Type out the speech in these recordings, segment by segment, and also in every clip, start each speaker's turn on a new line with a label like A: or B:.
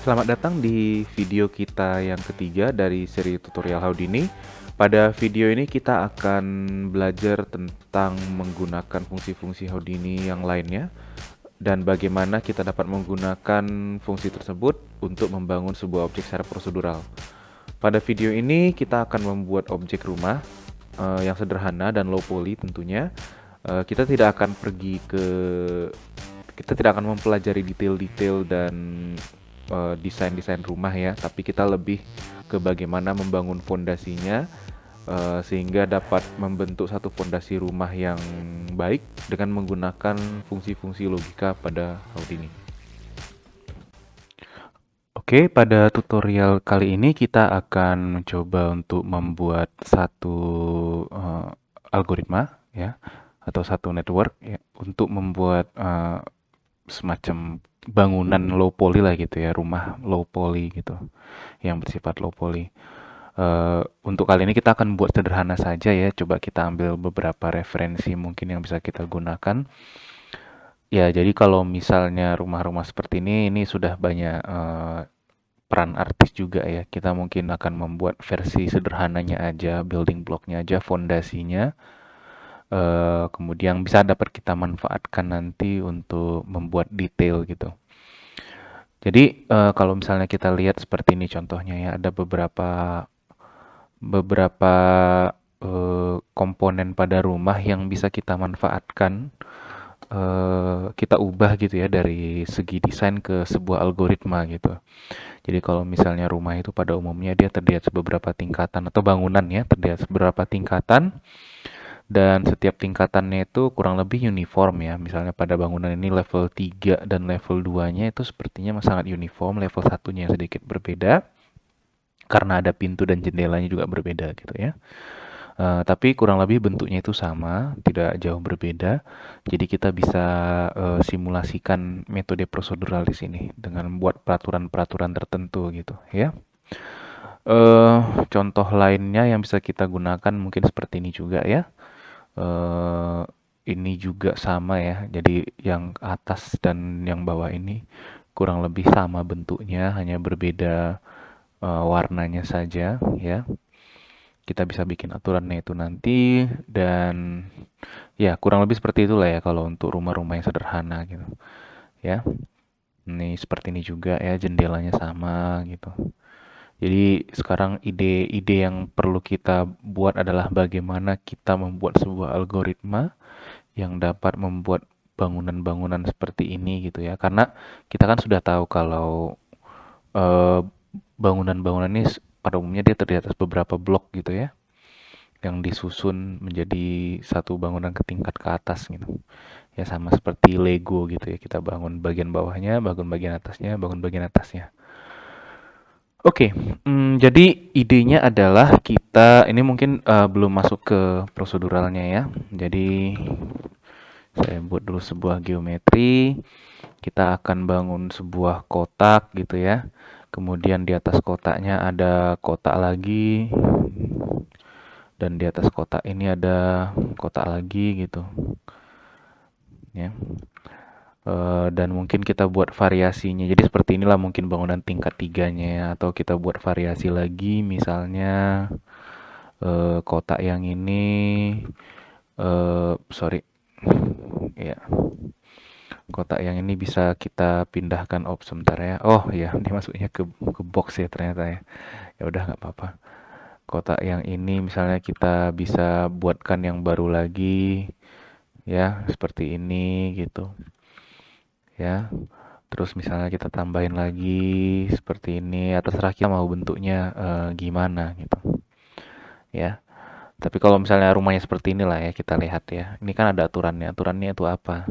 A: Selamat datang di video kita yang ketiga dari seri tutorial Houdini. Pada video ini kita akan belajar tentang menggunakan fungsi-fungsi Houdini yang lainnya dan bagaimana kita dapat menggunakan fungsi tersebut untuk membangun sebuah objek secara prosedural. Pada video ini kita akan membuat objek rumah yang sederhana dan low poly tentunya. Kita tidak akan mempelajari detail-detail dan desain-desain rumah ya, tapi kita lebih ke bagaimana membangun fondasinya sehingga dapat membentuk satu fondasi rumah yang baik dengan menggunakan fungsi-fungsi logika pada Houdini. Oke, pada tutorial kali ini kita akan mencoba untuk membuat satu algoritma ya, atau satu network ya, untuk membuat semacam bangunan low poly lah gitu ya, rumah low poly gitu, yang bersifat low poly. Untuk kali ini kita akan buat sederhana saja ya. Coba kita ambil beberapa referensi mungkin yang bisa kita gunakan. Ya, jadi kalau misalnya rumah-rumah seperti ini sudah banyak peran artis juga ya. Kita mungkin akan membuat versi sederhananya aja, building blocknya aja, fondasinya. Kemudian bisa dapat kita manfaatkan nanti untuk membuat detail gitu. Jadi kalau misalnya kita lihat seperti ini contohnya ya, ada beberapa komponen pada rumah yang bisa kita manfaatkan, kita ubah gitu ya dari segi desain ke sebuah algoritma gitu. Jadi kalau misalnya rumah itu pada umumnya dia terdiri atas beberapa tingkatan atau bangunan ya, terdiri atas beberapa tingkatan dan setiap tingkatannya itu kurang lebih uniform ya. Misalnya pada bangunan ini level 3 dan level 2-nya itu sepertinya sangat uniform, level 1-nya sedikit berbeda karena ada pintu dan jendelanya juga berbeda gitu ya. Tapi kurang lebih bentuknya itu sama, tidak jauh berbeda. Jadi kita bisa simulasikan metode prosedural di sini dengan membuat peraturan-peraturan tertentu gitu ya. Contoh lainnya yang bisa kita gunakan mungkin seperti ini juga ya. Ini juga sama ya. Jadi yang atas dan yang bawah ini kurang lebih sama bentuknya, hanya berbeda warnanya saja ya. Kita bisa bikin aturannya itu nanti dan ya kurang lebih seperti itulah ya kalau untuk rumah-rumah yang sederhana gitu ya. Ini seperti ini juga ya, jendelanya sama gitu. Jadi sekarang ide-ide yang perlu kita buat adalah bagaimana kita membuat sebuah algoritma yang dapat membuat bangunan-bangunan seperti ini gitu ya. Karena kita kan sudah tahu kalau eh, bangunan-bangunan ini pada umumnya dia terdiri atas beberapa blok gitu ya, yang disusun menjadi satu bangunan ke tingkat ke atas gitu. Ya sama seperti Lego gitu ya, kita bangun bagian bawahnya, bangun bagian atasnya, bangun bagian atasnya. Oke, jadi idenya adalah kita ini mungkin belum masuk ke proseduralnya ya. Jadi saya buat dulu sebuah geometri. Kita akan bangun sebuah kotak gitu ya. Kemudian di atas kotaknya ada kotak lagi. Dan di atas kotak ini ada kotak lagi gitu. Ya. Dan mungkin kita buat variasinya. Jadi seperti inilah mungkin bangunan tingkat tiganya ya. Atau kita buat variasi lagi misalnya kotak yang ini sorry ya, kotak yang ini bisa kita pindahkan sebentar ya. Oh ya, ini masuknya ke box ya ternyata ya. Ya udah nggak apa-apa. Kotak yang ini misalnya kita bisa buatkan yang baru lagi ya, seperti ini gitu ya. Terus misalnya kita tambahin lagi seperti ini, ya terserah kita mau bentuknya gimana gitu ya. Tapi kalau misalnya rumahnya seperti inilah ya, kita lihat ya. Ini kan ada aturannya. Aturannya itu apa?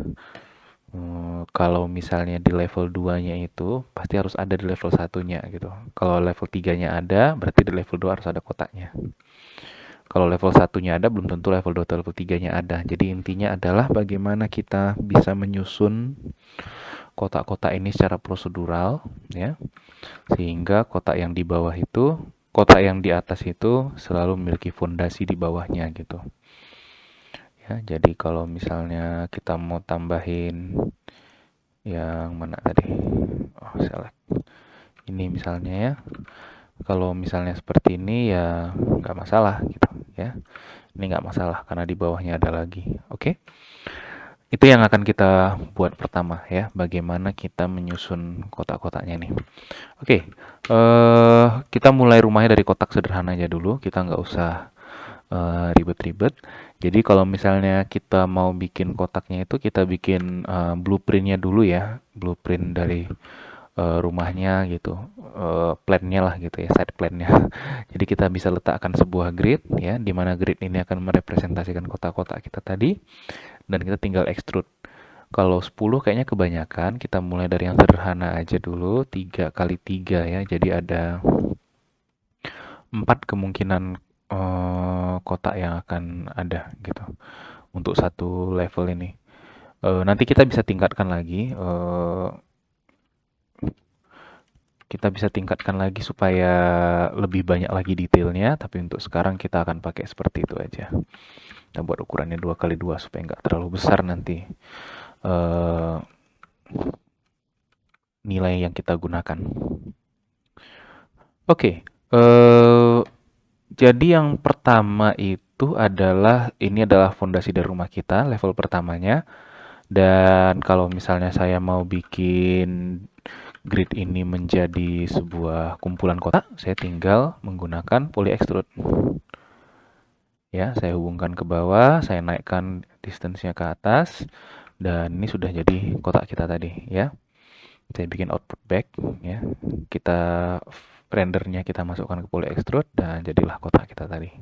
A: Kalau misalnya di level 2-nya itu pasti harus ada di level 1-nya gitu. Kalau level 3-nya ada, berarti di level 2 harus ada kotaknya. Kalau level 1-nya ada, belum tentu level 2 atau level 3-nya ada. Jadi intinya adalah bagaimana kita bisa menyusun kotak-kotak ini secara prosedural ya. Sehingga kotak yang di bawah itu, kotak yang di atas itu selalu memiliki fondasi di bawahnya gitu. Ya, jadi kalau misalnya kita mau tambahin yang mana tadi? Oh, select. Ini misalnya ya. Kalau misalnya seperti ini ya nggak masalah gitu ya. Ini nggak masalah karena di bawahnya ada lagi. Oke? Itu yang akan kita buat pertama ya. Bagaimana kita menyusun kotak-kotaknya nih. Oke, kita mulai rumahnya dari kotak sederhana aja dulu. Kita nggak usah ribet-ribet. Jadi kalau misalnya kita mau bikin kotaknya itu kita bikin blueprintnya dulu ya, blueprint dari rumahnya gitu, plan-nya lah gitu ya, side plan-nya. Jadi kita bisa letakkan sebuah grid ya, di mana grid ini akan merepresentasikan kotak-kotak kita tadi, dan kita tinggal extrude. Kalau 10 kayaknya kebanyakan, kita mulai dari yang sederhana aja dulu, 3 kali 3 ya, jadi ada 4 kemungkinan kotak yang akan ada gitu untuk satu level ini. Nanti kita bisa tingkatkan lagi, supaya lebih banyak lagi detailnya, tapi untuk sekarang kita akan pakai seperti itu aja. Kita buat ukurannya 2 kali 2 supaya nggak terlalu besar nanti eh, nilai yang kita gunakan. Oke, jadi yang pertama itu adalah ini adalah fondasi dari rumah kita, level pertamanya. Dan kalau misalnya saya mau bikin grid ini menjadi sebuah kumpulan kotak, saya tinggal menggunakan poly extrude. Ya, saya hubungkan ke bawah, saya naikkan distance-nya ke atas, dan ini sudah jadi kotak kita tadi, ya. Saya bikin output back, ya. Kita rendernya kita masukkan ke poly extrude dan jadilah kotak kita tadi.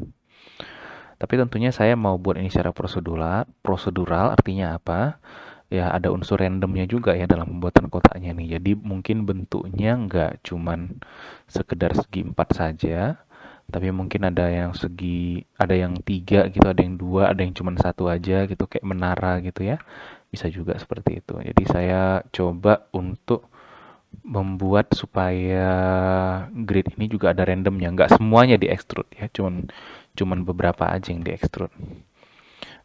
A: Tapi tentunya saya mau buat ini secara prosedural artinya apa? Ya ada unsur randomnya juga ya dalam pembuatan kotaknya nih. Jadi mungkin bentuknya nggak cuman sekedar segi 4 saja, tapi mungkin ada yang 3 gitu, ada yang 2, ada yang cuman satu aja gitu, kayak menara gitu ya. Bisa juga seperti itu. Jadi saya coba untuk membuat supaya grid ini juga ada randomnya, nggak semuanya di extrude ya, cuman cuman beberapa aja yang di extrude.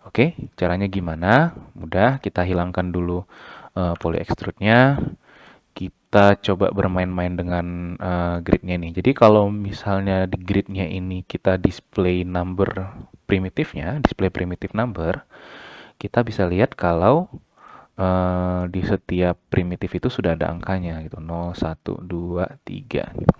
A: Oke, caranya gimana? Mudah, kita hilangkan dulu poly extrude-nya. Kita coba bermain-main dengan grid-nya nih. Jadi kalau misalnya di grid-nya ini kita display number primitifnya, display primitive number, kita bisa lihat kalau di setiap primitif itu sudah ada angkanya gitu, 0, 1, 2, 3 gitu.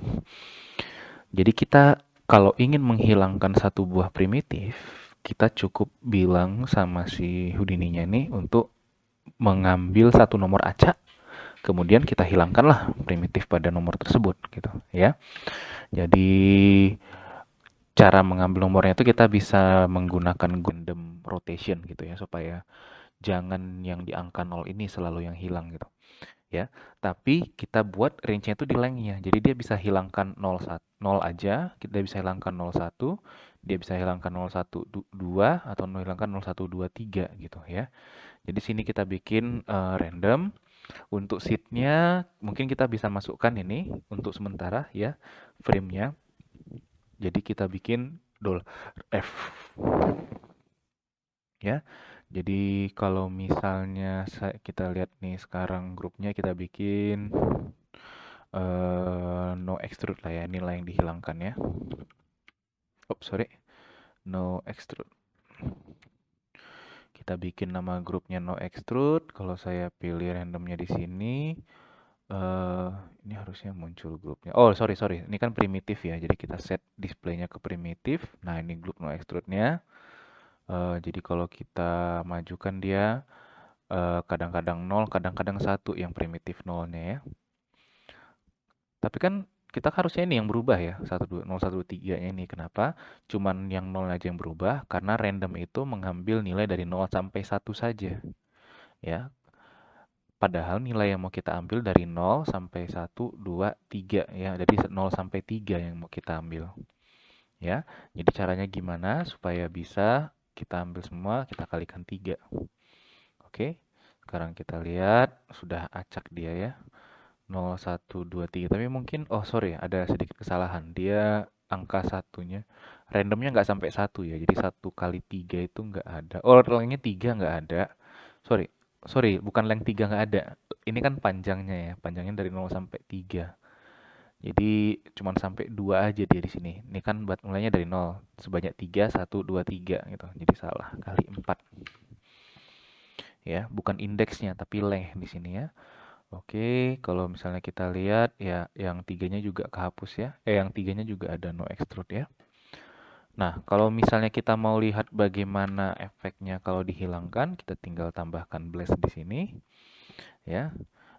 A: Jadi kita kalau ingin menghilangkan satu buah primitif, kita cukup bilang sama si Houdini-nya ini untuk mengambil satu nomor acak, kemudian kita hilangkanlah primitif pada nomor tersebut gitu ya. Jadi cara mengambil nomornya itu kita bisa menggunakan random rotation gitu ya supaya jangan yang di angka 0 ini selalu yang hilang gitu ya. Tapi kita buat range-nya itu di length-nya. Jadi dia bisa hilangkan 0 aja, kita bisa hilangkan 01, dia bisa hilangkan 01 2 atau hilangkan 01 2 3 gitu ya. Jadi sini kita bikin random. Untuk seed-nya mungkin kita bisa masukkan ini untuk sementara ya frame-nya. Jadi kita bikin $F ya. Jadi kalau misalnya kita lihat nih sekarang grupnya kita bikin no extrude lah ya, nilai yang dihilangkan ya. Oh, sorry. No extrude. Kita bikin nama grupnya no extrude. Kalau saya pilih randomnya di sini, eh ini harusnya muncul grupnya. Oh, sorry, sorry. Ini kan primitif ya. Jadi kita set displaynya ke primitif. Nah, ini grup no extrude-nya. Jadi kalau kita majukan dia kadang-kadang 0, kadang-kadang 1 yang primitif nolnya ya. Tapi kan kita harusnya ini yang berubah ya, 0, 1, 2, 3-nya ini. Kenapa? Cuman yang 0 aja yang berubah, karena random itu mengambil nilai dari 0 sampai 1 saja. Ya, padahal nilai yang mau kita ambil dari 0 sampai 1, 2, 3 ya. Jadi 0 sampai 3 yang mau kita ambil. Ya, jadi caranya gimana supaya bisa kita ambil semua, kita kalikan 3. Oke, sekarang kita lihat sudah acak dia ya. 0, 1, 2, 3. Tapi mungkin, oh sorry, ada sedikit kesalahan. Dia angka satunya, randomnya nggak sampai 1 ya. Jadi 1 kali 3 itu nggak ada. Oh, lengthnya 3 nggak ada. Sorry, sorry, bukan length 3 nggak ada. Ini kan panjangnya ya. Panjangnya dari 0 sampai 3. Jadi cuman sampai 2 aja dia di sini. Ini kan mulainya dari 0, sebanyak 3, 1, 2, 3 gitu. Jadi salah, kali 4 ya, bukan indeksnya tapi length di sini ya. Oke, kalau misalnya kita lihat ya yang tiganya juga kehapus ya. Yang tiganya juga ada no extrude ya. Nah, kalau misalnya kita mau lihat bagaimana efeknya kalau dihilangkan, kita tinggal tambahkan blast di sini ya.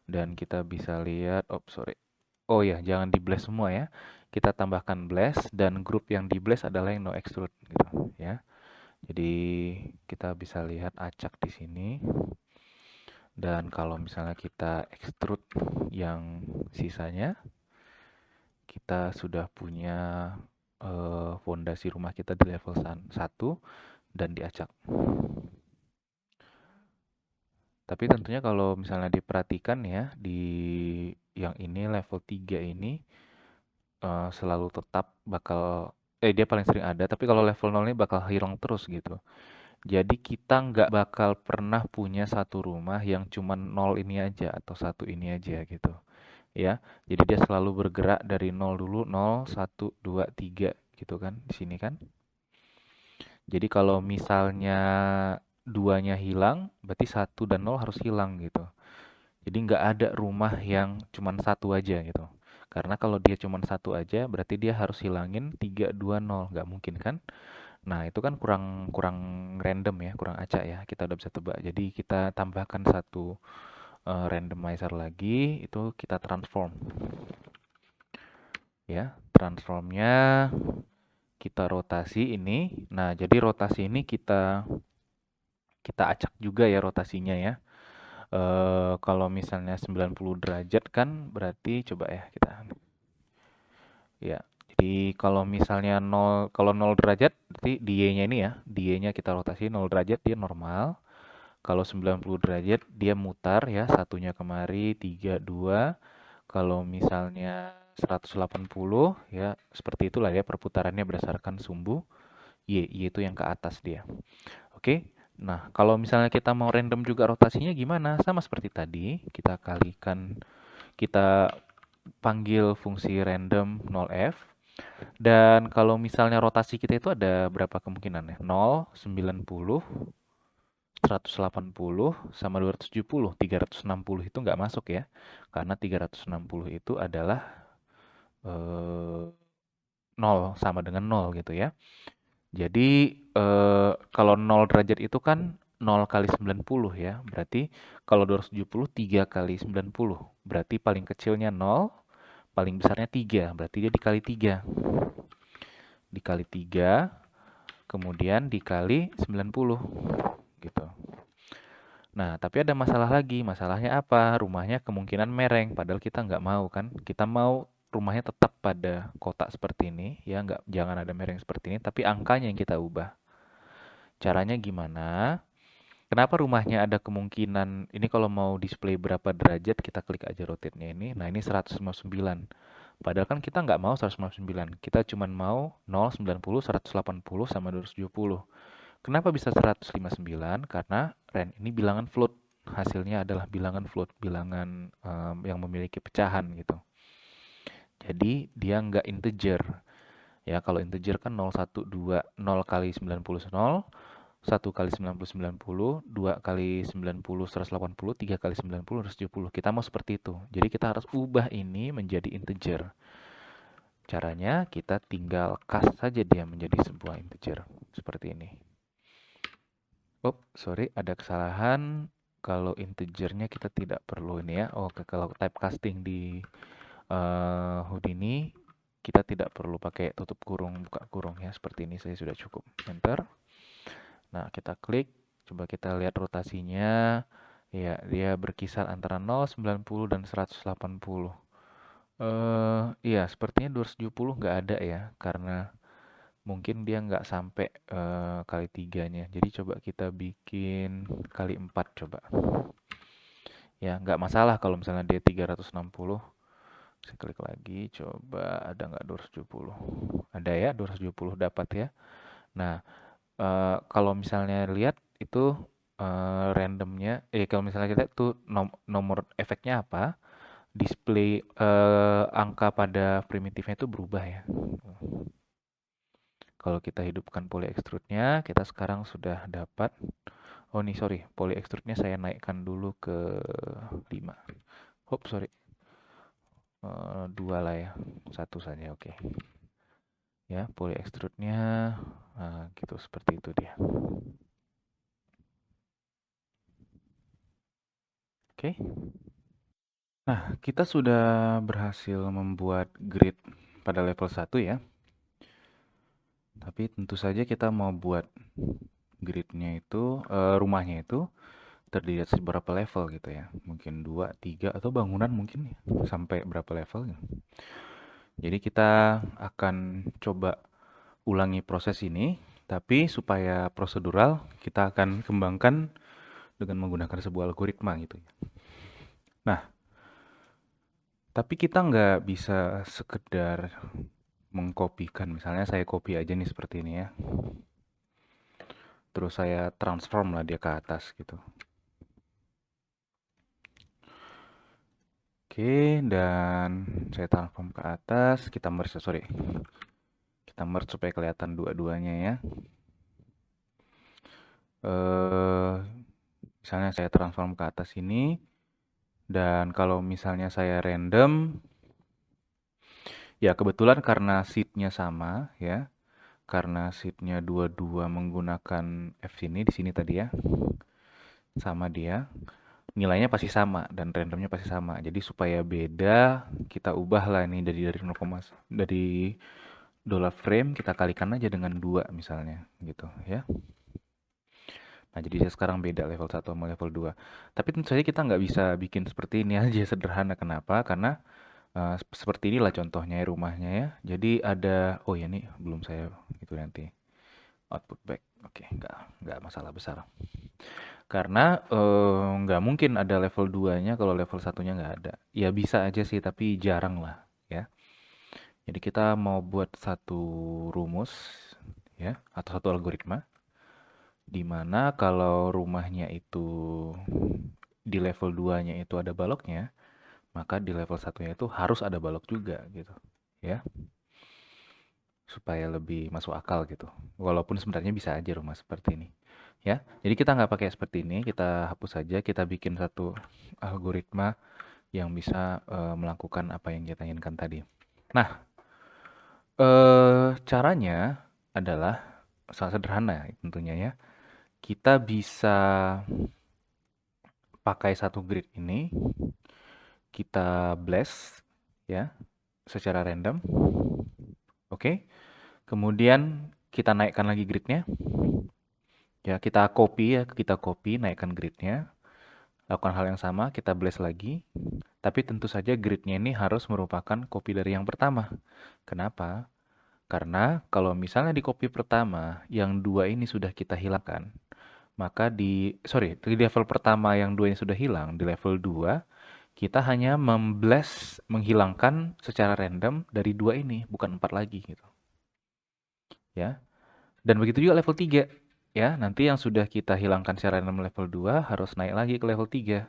A: Dan kita bisa lihat, oh sorry. Oh ya, jangan di blast semua ya. Kita tambahkan blast dan grup yang di blast adalah yang no extrude gitu ya. Jadi kita bisa lihat acak di sini. Dan kalau misalnya kita extrude yang sisanya, kita sudah punya fondasi rumah kita di level 1 dan diacak. Tapi tentunya kalau misalnya diperhatikan ya, di yang ini level 3 ini selalu tetap bakal dia paling sering ada, tapi kalau level 0 ini bakal hilang terus gitu. Jadi kita nggak bakal pernah punya satu rumah yang cuma 0 ini aja atau satu ini aja gitu. Ya, jadi dia selalu bergerak dari 0 dulu, 0, 1, 2, 3 gitu kan di sini kan. Jadi kalau misalnya duanya hilang, berarti 1 dan 0 harus hilang gitu. Jadi nggak ada rumah yang cuman satu aja gitu. Karena kalau dia cuman satu aja, berarti dia harus hilangin 3, 2, 0. Nggak mungkin kan? Nah, itu kan kurang kurang random ya, kurang acak ya. Kita udah bisa tebak. Jadi kita tambahkan satu randomizer lagi, itu kita transform. Ya, transformnya kita rotasi ini. Nah, jadi rotasi ini kita kita acak juga ya rotasinya ya. Kalau misalnya 90 derajat kan berarti coba ya kita. Ya. Jadi kalau misalnya 0 kalau 0 derajat berarti die-nya ini ya, die-nya kita rotasi 0 derajat dia normal. Kalau 90 derajat dia mutar ya, satunya kemari 3 2. Kalau misalnya 180 ya seperti itulah ya perputarannya berdasarkan sumbu. Y itu yang ke atas dia. Oke. Nah, kalau misalnya kita mau random juga rotasinya gimana? Sama seperti tadi, kita kalikan, kita panggil fungsi random 0f. Dan kalau misalnya rotasi kita itu ada berapa kemungkinan ya? 0, 90, 180, sama 270. 360 itu nggak masuk ya. Karena 360 itu adalah 0, sama dengan 0 gitu ya. Jadi kalau 0 derajat itu kan 0 kali 90 ya. Berarti kalau 270 3 kali 90. Berarti paling kecilnya 0, paling besarnya 3. Berarti dia dikali 3. Dikali 3, kemudian dikali 90 gitu. Nah, tapi ada masalah lagi. Masalahnya apa? Rumahnya kemungkinan mereng, padahal kita nggak mau kan. Kita mau rumahnya tetap pada kotak seperti ini, ya nggak, jangan ada mereng seperti ini, tapi angkanya yang kita ubah. Caranya gimana? Kenapa rumahnya ada kemungkinan, ini kalau mau display berapa derajat, kita klik aja rotate-nya ini. Nah, ini 159. Padahal kan kita nggak mau 159. Kita cuma mau 0, 90, 180, sama 270. Kenapa bisa 159? Karena ren ini bilangan float. Hasilnya adalah bilangan float, bilangan yang memiliki pecahan gitu. Jadi dia nggak integer. Ya, kalau integer kan 0, 1, 2, 0 kali 90, 0, 1 kali 90, 90, 2 kali 90, 180, 3 kali 90, 170. Kita mau seperti itu. Jadi kita harus ubah ini menjadi integer. Caranya kita tinggal cast saja dia menjadi sebuah integer. Seperti ini. Oh, sorry, ada kesalahan. Kalau integernya kita tidak perlu ini ya. Oke, kalau typecasting di Houdini kita tidak perlu pakai tutup kurung, buka kurung ya. Seperti ini saya sudah cukup. Enter. Nah, kita klik. Coba kita lihat rotasinya. Ya, dia berkisar antara 0, 90, dan 180. Iya, sepertinya 270 nggak ada ya. Karena mungkin dia nggak sampai kali tiganya. Jadi coba kita bikin kali 4 coba. Ya, nggak masalah kalau misalnya dia 360. Saya klik lagi, coba ada nggak 270. Ada ya, 270 dapat ya. Nah, kalau misalnya lihat itu randomnya, kalau misalnya kita tuh nomor efeknya apa? display angka pada primitifnya itu berubah ya. Kalau kita hidupkan poly extrude-nya, kita sekarang sudah dapat. Oh nih sorry, poly extrude-nya saya naikkan dulu ke 5. Hop, sorry. 2 lah ya. 1 saja, oke. Ya, poly extrude-nya gitu, seperti itu dia. Oke. Nah, kita sudah berhasil membuat grid pada level 1 ya. Tapi tentu saja kita mau buat gridnya itu, rumahnya itu terdiri dari beberapa level gitu ya. Mungkin 2, 3, atau bangunan mungkin ya, sampai berapa level ya. Jadi kita akan coba ulangi proses ini, tapi supaya prosedural kita akan kembangkan dengan menggunakan sebuah algoritma gitu ya. Nah, tapi kita nggak bisa sekedar mengkopikan. Misalnya saya copy aja nih seperti ini ya. Terus saya transform lah dia ke atas gitu. Oke, dan saya transform ke atas. Kita merge, sorry. Kita merge supaya kelihatan dua-duanya ya. Misalnya saya transform ke atas ini. Dan kalau misalnya saya random, ya kebetulan karena seed-nya sama ya. Karena seed-nya dua-dua menggunakan F di sini tadi ya. Sama dia. Nilainya pasti sama dan randomnya pasti sama. Jadi supaya beda, kita ubah lah ini dari 0, dari dollar frame kita kalikan aja dengan 2 misalnya gitu ya. Nah, jadi sekarang beda level 1 sama level 2. Tapi tentu saja kita nggak bisa bikin seperti ini aja sederhana. Kenapa? Karena seperti inilah contohnya rumahnya ya. Jadi ada, oh ya nih belum saya itu nanti output back. Oke, nggak masalah besar. Karena nggak mungkin ada level 2-nya kalau level 1-nya nggak ada. Ya bisa aja sih, tapi jarang lah ya. Jadi kita mau buat satu rumus ya, atau satu algoritma di mana kalau rumahnya itu di level 2-nya itu ada baloknya, maka di level 1-nya itu harus ada balok juga gitu. Ya, supaya lebih masuk akal gitu. Walaupun sebenarnya bisa aja rumah seperti ini. Ya, jadi kita nggak pakai seperti ini, kita hapus saja, kita bikin satu algoritma yang bisa melakukan apa yang kita inginkan tadi. Nah, caranya adalah sangat sederhana tentunya ya. Kita bisa pakai satu grid ini, kita blast ya secara random. Oke. Kemudian kita naikkan lagi gridnya. Ya, kita copy, naikkan gridnya. Lakukan hal yang sama, kita blast lagi. Tapi tentu saja gridnya ini harus merupakan copy dari yang pertama. Kenapa? Karena kalau misalnya di copy pertama, yang 2 ini sudah kita hilangkan, maka di level pertama yang 2 ini sudah hilang, di level 2 kita hanya menghilangkan secara random dari 2 ini, bukan 4 lagi gitu. Ya. Dan begitu juga level 3. Ya, nanti yang sudah kita hilangkan secara random level 2 harus naik lagi ke level 3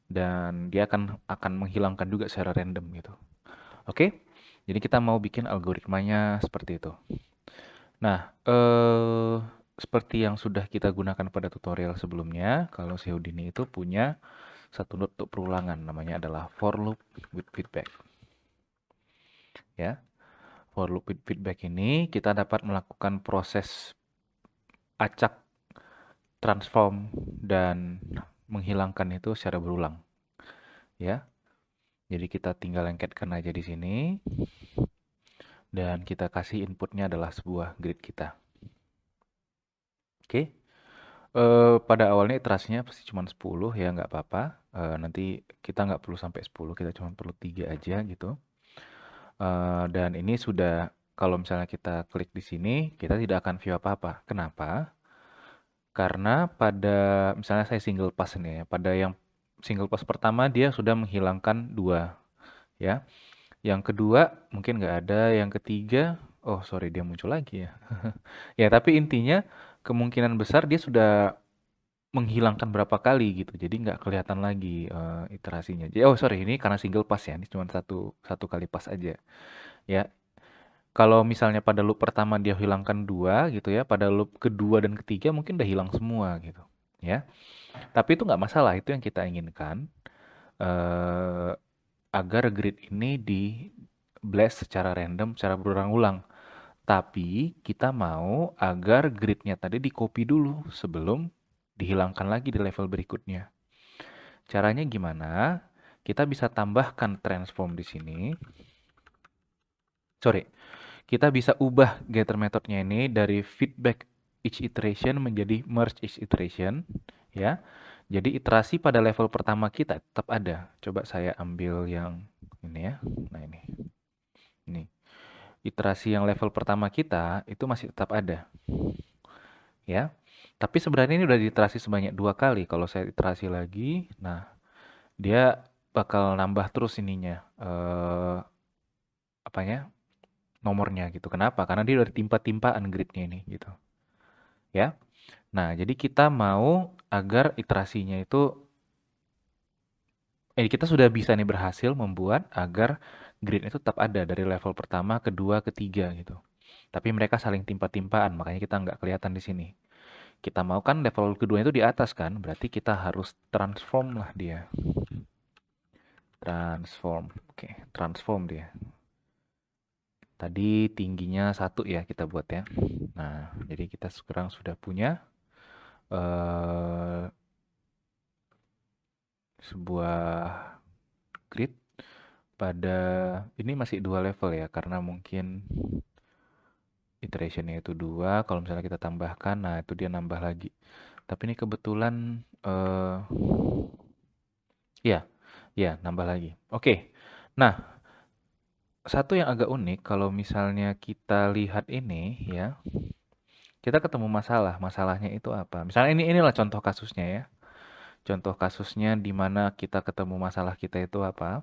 A: dan dia akan menghilangkan juga secara random gitu. Oke? Jadi kita mau bikin algoritmanya seperti itu. Nah, seperti yang sudah kita gunakan pada tutorial sebelumnya, kalau si Houdini itu punya satu node untuk perulangan, namanya adalah for loop with feedback. Ya, for loop with feedback ini kita dapat melakukan proses acak, transform, dan menghilangkan itu secara berulang. Ya, jadi kita tinggal lengketkan aja di sini, dan kita kasih inputnya adalah sebuah grid kita. Oke. Pada awalnya iterasinya pasti cuma 10 ya, nggak apa-apa. Nanti kita nggak perlu sampai 10, kita cuma perlu 3 aja gitu. Dan ini sudah, kalau misalnya kita klik di sini, kita tidak akan view apa-apa. Kenapa? Karena pada, misalnya saya single pass ini ya, pada yang single pass pertama dia sudah menghilangkan 2 ya. Yang kedua mungkin nggak ada, yang ketiga, oh sorry dia muncul lagi ya. Ya tapi intinya kemungkinan besar dia sudah menghilangkan berapa kali gitu. Jadi nggak kelihatan lagi iterasinya. Jadi, sorry, ini karena single pass ya. Ini cuma satu kali pass aja. Ya, kalau misalnya pada loop pertama dia hilangkan 2 gitu ya, pada loop kedua dan ketiga mungkin udah hilang semua gitu. Ya, tapi itu nggak masalah. Itu yang kita inginkan. eh Agar grid ini di blast secara random, secara berulang-ulang. Tapi kita mau agar gridnya tadi di copy dulu sebelum dihilangkan lagi di level berikutnya. Caranya gimana? Kita bisa tambahkan transform di sini. Sorry, kita bisa ubah getter methodnya ini dari feedback each iteration menjadi merge each iteration, ya. Jadi iterasi pada level pertama kita tetap ada. Coba saya ambil yang ini ya. Nah ini, ini. Iterasi yang level pertama kita itu masih tetap ada, ya. Tapi sebenarnya ini udah diiterasi sebanyak 2 kali. Kalau saya iterasi lagi, nah dia bakal nambah terus ininya, apanya, nomornya gitu. Kenapa? Karena dia udah timpa-timpaan gridnya ini gitu, ya. Nah, jadi kita mau agar iterasinya itu, kita sudah bisa nih berhasil membuat agar grid itu tetap ada dari level pertama, kedua, ketiga gitu. Tapi mereka saling timpa-timpaan, makanya kita nggak kelihatan di sini. Kita mau kan level kedua itu di atas kan, berarti kita harus transform lah dia. Transform, oke, transform dia. Tadi tingginya 1 ya kita buat ya. Nah, jadi kita sekarang sudah punya eh, sebuah grid pada ini masih 2 level ya, karena mungkin iterationnya itu 2. Kalau misalnya kita tambahkan, nah itu dia nambah lagi. Tapi ini kebetulan ya, ya nambah lagi. Oke. Nah, satu yang agak unik kalau misalnya kita lihat ini ya, kita ketemu masalah. Masalahnya itu apa? Misalnya inilah contoh kasusnya ya. Contoh kasusnya di mana kita ketemu masalah kita itu apa?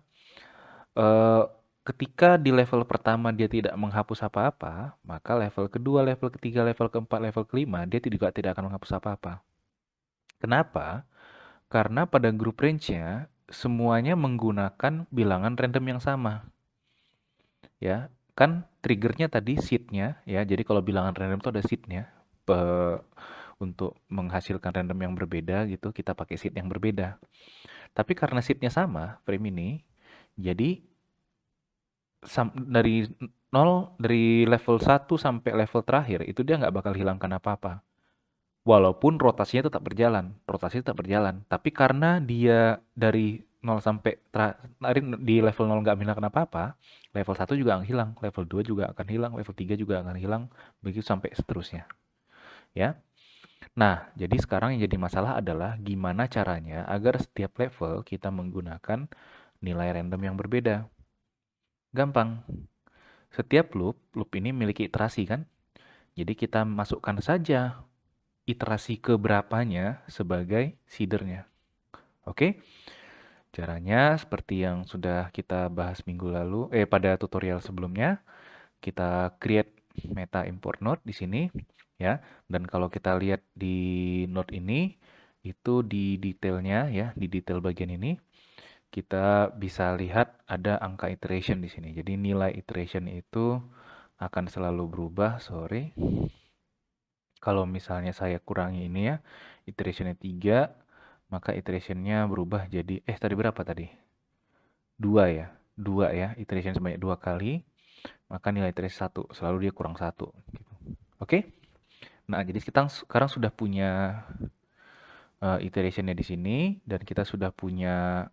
A: Eh, Ketika di level pertama dia tidak menghapus apa-apa, maka level kedua, level ketiga, level keempat, level kelima dia tidak akan menghapus apa-apa. Kenapa? Karena pada group range-nya semuanya menggunakan bilangan random yang sama, ya. Kan triggernya tadi seed-nya, ya. Jadi kalau bilangan random itu ada seed-nya. Untuk menghasilkan random yang berbeda gitu, kita pakai seed yang berbeda. Tapi karena seed-nya sama, frame ini, jadi dari level 1 sampai level terakhir itu dia nggak bakal hilangkan apa-apa. Walaupun rotasinya tetap berjalan, Tapi karena dia dari 0 sampai di level 0 nggak hilangkan apa-apa, level 1 juga akan hilang, level 2 juga akan hilang, level 3 juga akan hilang, begitu sampai seterusnya. Ya. Nah, jadi sekarang yang jadi masalah adalah gimana caranya agar setiap level kita menggunakan nilai random yang berbeda. Gampang. Setiap loop ini memiliki iterasi kan? Jadi kita masukkan saja iterasi keberapanya sebagai seedernya. Oke? Caranya seperti yang sudah kita bahas minggu lalu, pada tutorial sebelumnya, kita create meta import node di sini, ya. Dan kalau kita lihat di node ini, itu di detailnya, ya, di detail bagian ini, kita bisa lihat ada angka iteration di sini. Jadi nilai iteration itu akan selalu berubah, sorry. Kalau misalnya saya kurangi ini ya, iterationnya 3, maka iterationnya berubah jadi, tadi berapa tadi? 2 ya, 2 ya, iteration sebanyak 2 kali, maka nilai iterasi 1, selalu dia kurang 1. Gitu. Oke? Nah, jadi kita sekarang sudah punya iterationnya di sini, dan kita sudah punya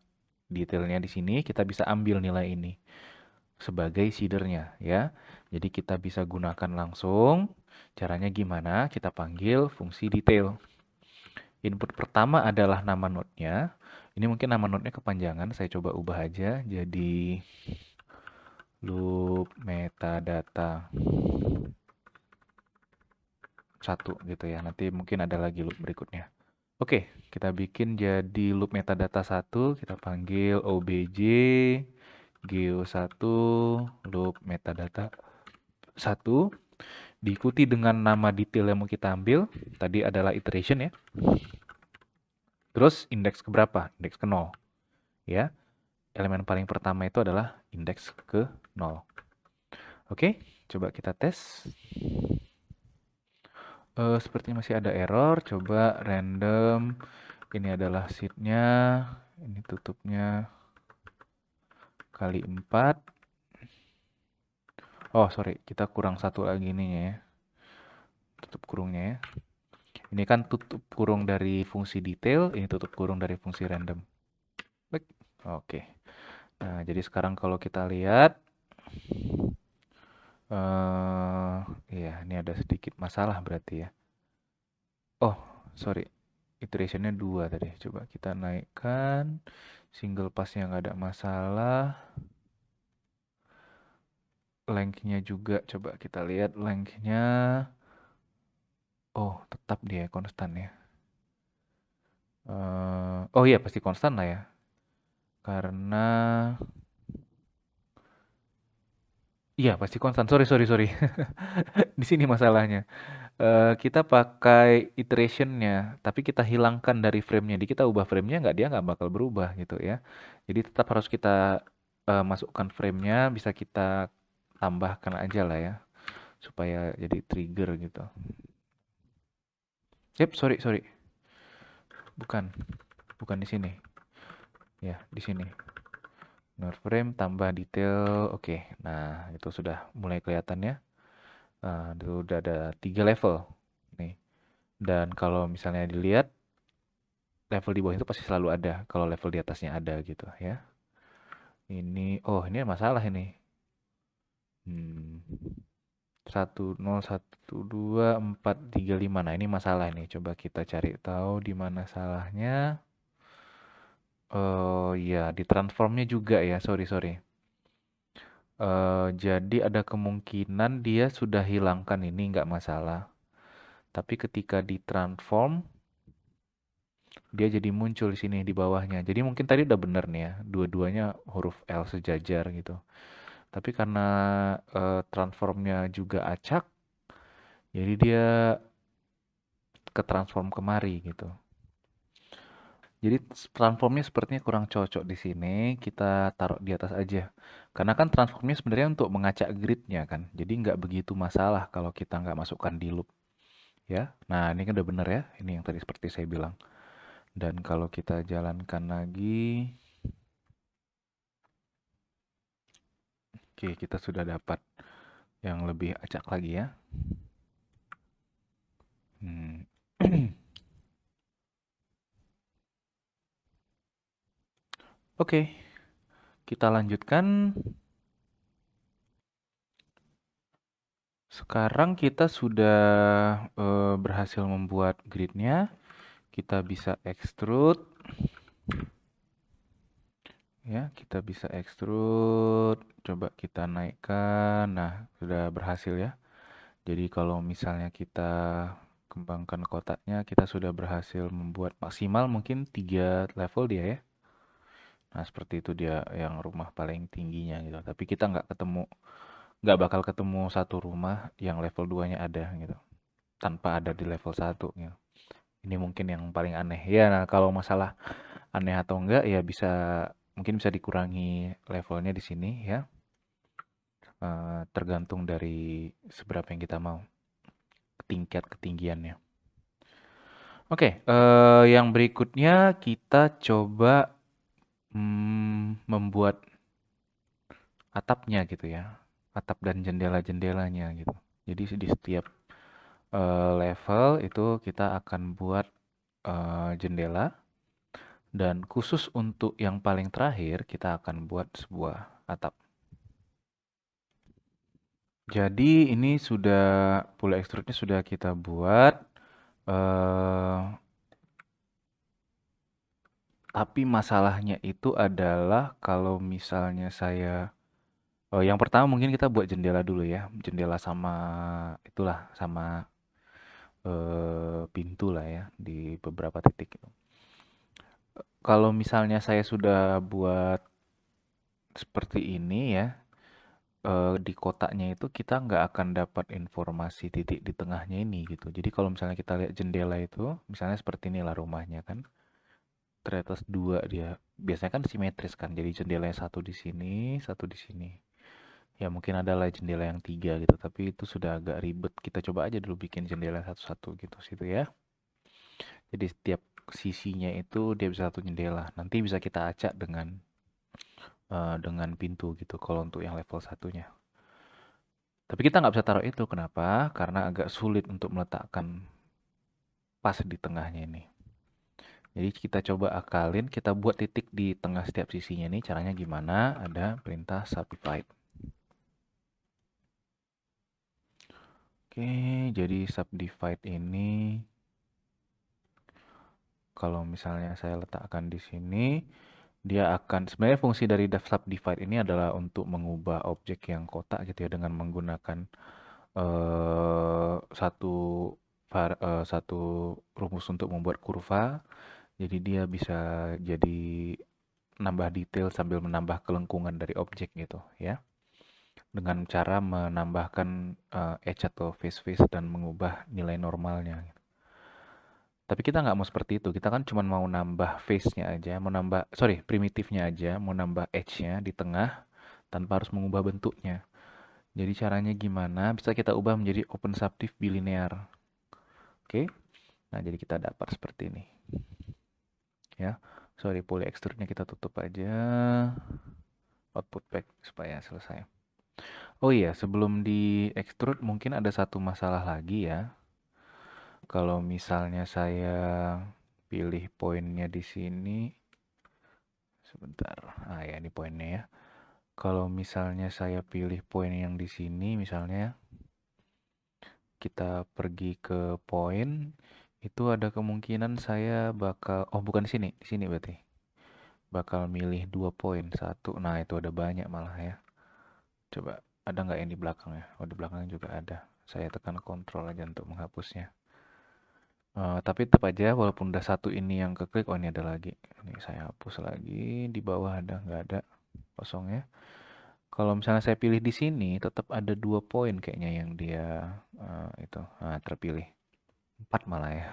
A: detailnya di sini, kita bisa ambil nilai ini sebagai seedernya ya. Jadi kita bisa gunakan langsung. Caranya gimana? Kita panggil fungsi detail. Input pertama adalah nama node-nya. Ini mungkin nama node-nya kepanjangan, saya coba ubah aja jadi loop metadata 1 gitu ya. Nanti mungkin ada lagi loop berikutnya. Oke, kita bikin jadi loop metadata 1, kita panggil obj geo1 loop metadata 1, diikuti dengan nama detail yang mau kita ambil. Tadi adalah iteration ya. Terus indeks ke berapa? Indeks ke 0, ya. Elemen paling pertama itu adalah indeks ke 0. Oke, coba kita tes. Sepertinya masih ada error. Coba random. Ini adalah seed-nya. Ini tutupnya kali 4. Oh, sorry. Kita kurang satu lagi ininya ya. Tutup kurungnya ya. Ini kan tutup kurung dari fungsi detail. Ini tutup kurung dari fungsi random. Baik. Oke. Nah, jadi sekarang kalau kita lihat. Iya, ini ada sedikit masalah berarti ya. Oh, sorry. Iterationnya 2 tadi. Coba kita naikkan. Single passnya nggak ada masalah. Length-nya juga. Coba kita lihat length-nya. Oh, tetap dia konstan ya. Oh iya, pasti konstan lah ya. Karena... Iya, pasti konstan. Sorry, sorry, sorry. Di sini masalahnya. Kita pakai iterationnya, tapi kita hilangkan dari frame-nya. Jadi kita ubah frame-nya, dia nggak bakal berubah gitu ya. Jadi tetap harus kita masukkan frame-nya, bisa kita tambahkan aja lah ya, supaya jadi trigger gitu. Yep, sorry, sorry. Bukan, bukan di sini. Ya, di sini. Node frame tambah detail. Oke, nah itu sudah mulai kelihatan ya. Nah, itu udah ada 3 level nih. Dan kalau misalnya dilihat level di bawah itu pasti selalu ada kalau level di atasnya ada gitu ya. Oh ini masalah ini. 101245. Nah, ini masalah ini. Coba kita cari tahu di mana salahnya. Oh iya, di transformnya juga ya. Sorry, sorry. Jadi ada kemungkinan dia sudah hilangkan ini nggak masalah. Tapi ketika ditransform, dia jadi muncul di sini di bawahnya. Jadi mungkin tadi udah bener nih ya, dua-duanya huruf L sejajar gitu. Tapi karena transformnya juga acak, jadi dia ke transform kemari gitu. Jadi transformnya sepertinya kurang cocok di sini. Kita taruh di atas aja. Karena kan transformnya sebenarnya untuk mengacak gridnya kan. Jadi nggak begitu masalah kalau kita nggak masukkan di loop. Ya, nah ini kan udah bener ya. Ini yang tadi seperti saya bilang. Dan kalau kita jalankan lagi, oke kita sudah dapat yang lebih acak lagi ya. Hmm. Oke, kita lanjutkan. Sekarang kita sudah berhasil membuat gridnya. Kita bisa extrude. Ya, kita bisa extrude. Coba kita naikkan. Nah, sudah berhasil ya. Jadi kalau misalnya kita kembangkan kotaknya, kita sudah berhasil membuat maksimal mungkin 3 level dia ya. Nah, seperti itu dia yang rumah paling tingginya gitu. Tapi kita nggak bakal ketemu satu rumah yang level 2-nya ada gitu. Tanpa ada di level 1 gitu. Ini mungkin yang paling aneh. Ya, nah kalau masalah aneh atau enggak ya mungkin bisa dikurangi levelnya di sini ya. Tergantung dari seberapa yang kita mau. Tingkat ketinggiannya. Oke, yang berikutnya kita coba membuat atapnya gitu ya. Atap dan jendela-jendelanya gitu. Jadi di setiap level itu kita akan buat jendela dan khusus untuk yang paling terakhir kita akan buat sebuah atap. Jadi ini sudah pool extrude-nya sudah kita buat. Tapi masalahnya itu adalah kalau misalnya yang pertama mungkin kita buat jendela dulu ya. Jendela sama itulah sama pintu lah ya di beberapa titik. Kalau misalnya saya sudah buat seperti ini ya, di kotaknya itu kita nggak akan dapat informasi titik di tengahnya ini gitu. Jadi kalau misalnya kita lihat jendela itu, misalnya seperti inilah rumahnya kan. Ternyata dua dia. Biasanya kan simetris kan, jadi jendelanya satu di sini, satu di sini. Ya mungkin ada lah jendela yang tiga gitu, tapi itu sudah agak ribet. Kita coba aja dulu bikin jendela satu-satu gitu situ ya. Jadi setiap sisinya itu dia bisa satu jendela. Nanti bisa kita acak dengan pintu gitu kalau untuk yang level satunya. Tapi kita nggak bisa taruh itu. Kenapa? Karena agak sulit untuk meletakkan pas di tengahnya ini. Jadi kita coba akalin, kita buat titik di tengah setiap sisinya ini. Caranya gimana? Ada perintah subdivide. Oke, jadi subdivide ini kalau misalnya saya letakkan di sini, dia akan sebenarnya fungsi dari subdivide ini adalah untuk mengubah objek yang kotak gitu ya dengan menggunakan satu satu rumus untuk membuat kurva. Jadi dia bisa jadi nambah detail sambil menambah kelengkungan dari objek gitu ya. Dengan cara menambahkan edge atau face dan mengubah nilai normalnya. Tapi kita nggak mau seperti itu. Kita kan cuma mau nambah face-nya aja, mau nambah, sorry, primitifnya aja, mau nambah edge-nya di tengah tanpa harus mengubah bentuknya. Jadi caranya gimana? Bisa kita ubah menjadi open subdiv bilinear. Oke? Nah, jadi kita dapat seperti ini. Ya. Sorry, poly extrude-nya kita tutup aja. Output back supaya selesai. Oh iya, sebelum di extrude mungkin ada satu masalah lagi ya. Kalau misalnya saya pilih poinnya di sini, sebentar. Ah ya, ini poinnya ya. Kalau misalnya saya pilih poin yang di sini, misalnya kita pergi ke poin, itu ada kemungkinan saya bakal, oh bukan di sini berarti. Bakal milih 2 poin, satu, nah itu ada banyak malah ya. Coba, ada nggak yang di belakang ya? Oh di belakang juga ada. Saya tekan kontrol aja untuk menghapusnya. Tapi tetap aja walaupun udah satu ini yang keklik, oh ini ada lagi. Ini saya hapus lagi, di bawah ada, nggak ada kosongnya. Kalau misalnya saya pilih di sini, tetap ada 2 poin kayaknya yang dia itu terpilih. 4 malah ya.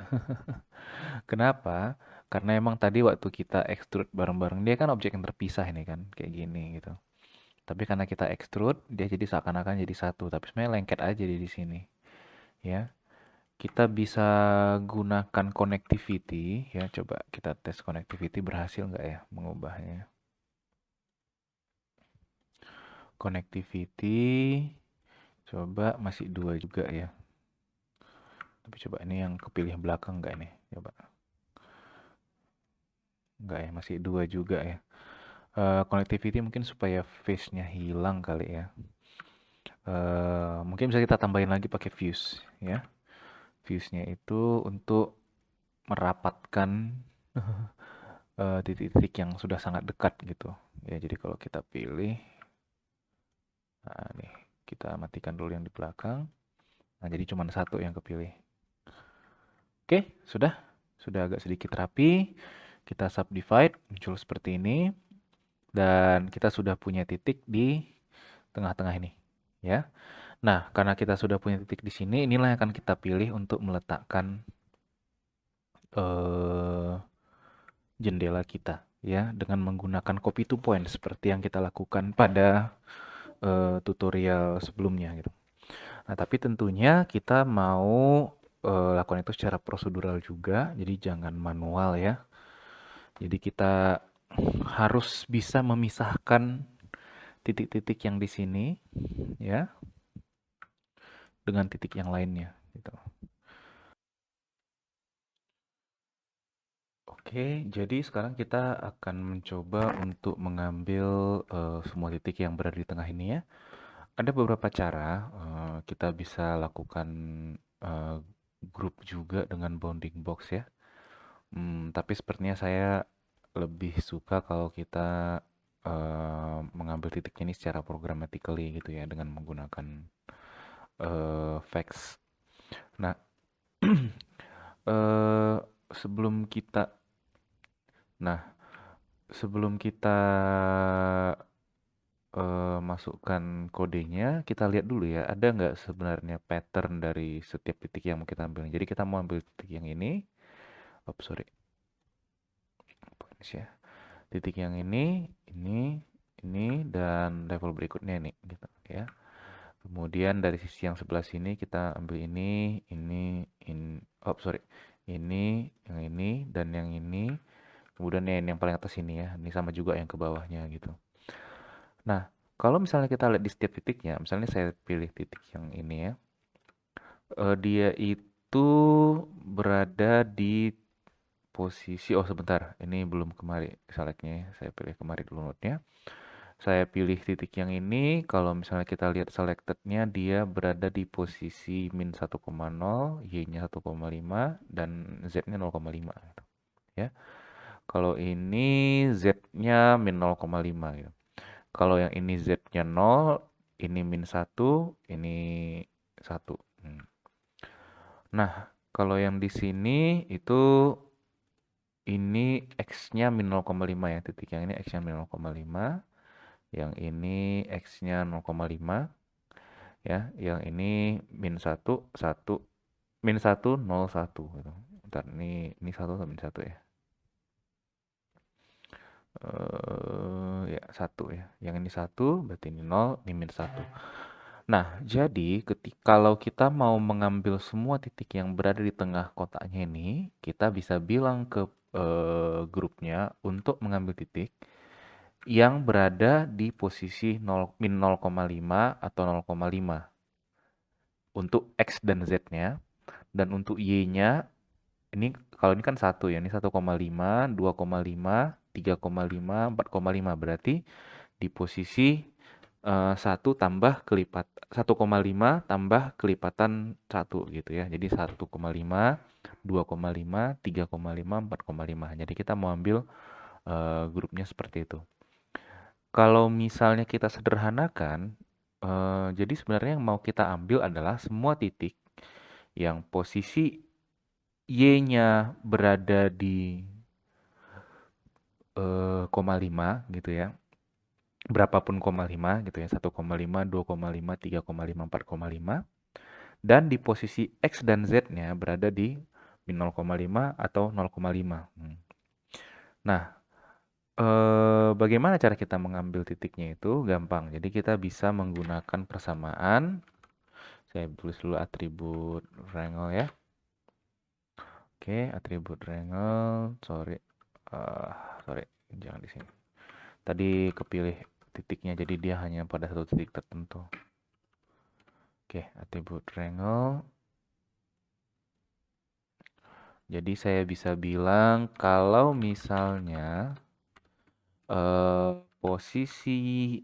A: Kenapa? Karena emang tadi waktu kita extrude bareng-bareng, dia kan objek yang terpisah ini kan, kayak gini gitu. Tapi karena kita extrude, dia jadi seakan-akan jadi satu. Tapi sebenarnya lengket aja di sini. Ya, kita bisa gunakan connectivity. Ya, coba kita tes connectivity berhasil nggak ya mengubahnya. Connectivity, coba masih 2 juga ya. Tapi coba ini yang kepilih belakang nggak nih? Coba. Nggak ya, masih 2 juga ya. Connectivity mungkin supaya face-nya hilang kali ya. Mungkin bisa kita tambahin lagi pakai fuse ya. Fuse-nya itu untuk merapatkan titik-titik yang sudah sangat dekat gitu. Ya, jadi kalau kita pilih, nah nih kita matikan dulu yang di belakang. Nah, jadi cuma satu yang kepilih. Oke, sudah agak sedikit rapi. Kita subdivide muncul seperti ini dan kita sudah punya titik di tengah-tengah ini, ya. Nah, karena kita sudah punya titik di sini, inilah yang akan kita pilih untuk meletakkan eh, jendela kita, ya, dengan menggunakan copy to point seperti yang kita lakukan pada tutorial sebelumnya, gitu. Nah, tapi tentunya kita mau lakukan itu secara prosedural juga, jadi jangan manual ya. Jadi kita harus bisa memisahkan titik-titik yang di sini, ya, dengan titik yang lainnya, gitu. Oke, jadi sekarang kita akan mencoba untuk mengambil semua titik yang berada di tengah ini ya. Ada beberapa cara kita bisa lakukan eh, grup juga dengan bounding box ya. Tapi sepertinya saya lebih suka kalau kita mengambil titiknya ini secara programmatically gitu ya dengan menggunakan facts. Nah, eh, sebelum kita, nah sebelum kita masukkan kodenya, kita lihat dulu ya, ada nggak sebenarnya pattern dari setiap titik yang mau kita ambil. Jadi kita mau ambil titik yang ini, oh sorry, ya. Titik yang ini, dan level berikutnya nih, gitu ya. Kemudian dari sisi yang sebelah sini kita ambil oh sorry, yang ini, dan yang ini. Kemudian yang paling atas ini ya, ini sama juga yang ke bawahnya gitu. Nah, kalau misalnya kita lihat di setiap titiknya, misalnya saya pilih titik yang ini ya, dia itu berada di posisi, oh sebentar, ini belum kemari selectnya ya, saya pilih kemari dulu node-nya. Saya pilih titik yang ini, kalau misalnya kita lihat selected-nya, dia berada di posisi min 1,0, Y-nya 1,5, dan Z-nya 0,5 gitu. Ya. Kalau ini Z-nya min 0,5 gitu. Kalau yang ini Z-nya 0, ini min 1, ini 1. Nah, kalau yang di sini itu ini X-nya min 0,5 ya. Titik yang ini X-nya min 0,5. Yang ini X-nya 0,5 ya. Yang ini min 1, 1, min 1, 0, 1 gitu. Bentar, ini 1 atau min 1 ya? Ya, 1 ya. Yang ini 1, berarti ini 0, ini min 1. Nah, jadi kalau kita mau mengambil semua titik yang berada di tengah kotaknya ini, kita bisa bilang ke grupnya untuk mengambil titik yang berada di posisi 0, min 0,5 atau 0,5 untuk X dan Z-nya, dan untuk Y-nya ini, kalau ini kan 1 ya, ini 1,5, 2,5, 3,5, 4,5, berarti di posisi 1 tambah kelipat 1,5 tambah kelipatan 1 gitu ya. Jadi 1,5, 2,5, 3,5, 4,5. Jadi kita mau ambil grupnya seperti itu. Kalau misalnya kita sederhanakan, jadi sebenarnya yang mau kita ambil adalah semua titik yang posisi Y-nya berada di koma 5 gitu ya. Berapapun koma 5 gitu ya, 1,5, 2,5, 3,5, 4,5. Dan di posisi X dan Z-nya berada di min 0,5 atau 0,5. Nah, bagaimana cara kita mengambil titiknya itu? Gampang. Jadi kita bisa menggunakan persamaan. Saya tulis dulu atribut wrangle ya. Oke, atribut wrangle. Sorry, jangan di sini. Tadi kepilih titiknya, jadi dia hanya pada satu titik tertentu. Oke, atribut wrangle. Jadi saya bisa bilang kalau misalnya posisi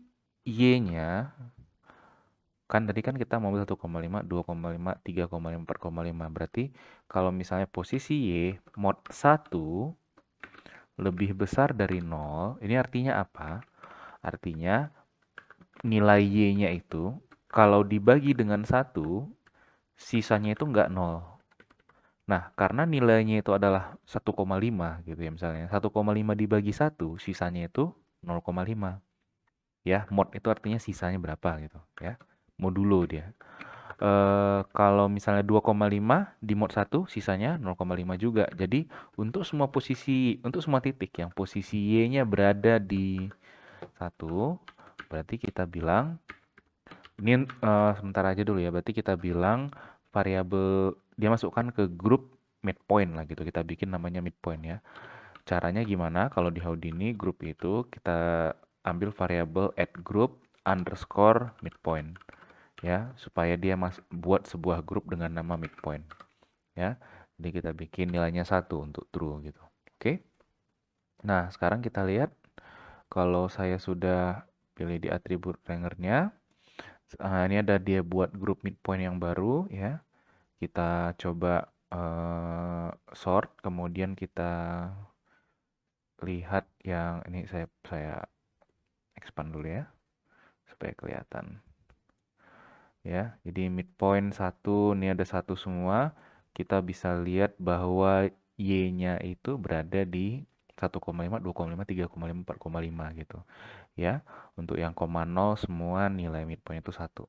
A: Y-nya, kan tadi kan kita mau 1,5, 2,5, 3,5, 4,5. Berarti kalau misalnya posisi Y mod 1 lebih besar dari 0, ini artinya apa? Artinya nilai Y-nya itu kalau dibagi dengan 1, sisanya itu nggak 0. Nah, karena nilainya itu adalah 1,5 gitu ya misalnya. 1,5 dibagi 1, sisanya itu 0,5. Ya, mod itu artinya sisanya berapa gitu ya. Modulo dia. Kalau misalnya 2,5 di mod 1, sisanya 0,5 juga. Jadi, untuk semua titik yang posisi Y-nya berada di 1, berarti kita bilang ini sebentar aja dulu ya. Berarti kita bilang variabel dia masukkan ke grup midpoint lah gitu. Kita bikin namanya midpoint ya. Caranya gimana? Kalau di Houdini grup itu kita ambil variabel add group underscore midpoint ya, supaya dia buat sebuah grup dengan nama midpoint ya. Jadi kita bikin nilainya 1 untuk true gitu. Oke. Nah, sekarang kita lihat kalau saya sudah pilih di atribut rangernya. Ini ada dia buat grup midpoint yang baru ya. Kita coba sort, kemudian kita lihat yang ini, saya expand dulu ya supaya kelihatan. Ya, jadi midpoint 1, ini ada 1 semua. Kita bisa lihat bahwa Y-nya itu berada di 1,5, 2,5, 3,5, 4,5 gitu. Ya, untuk yang koma 0 semua nilai midpoint itu 1.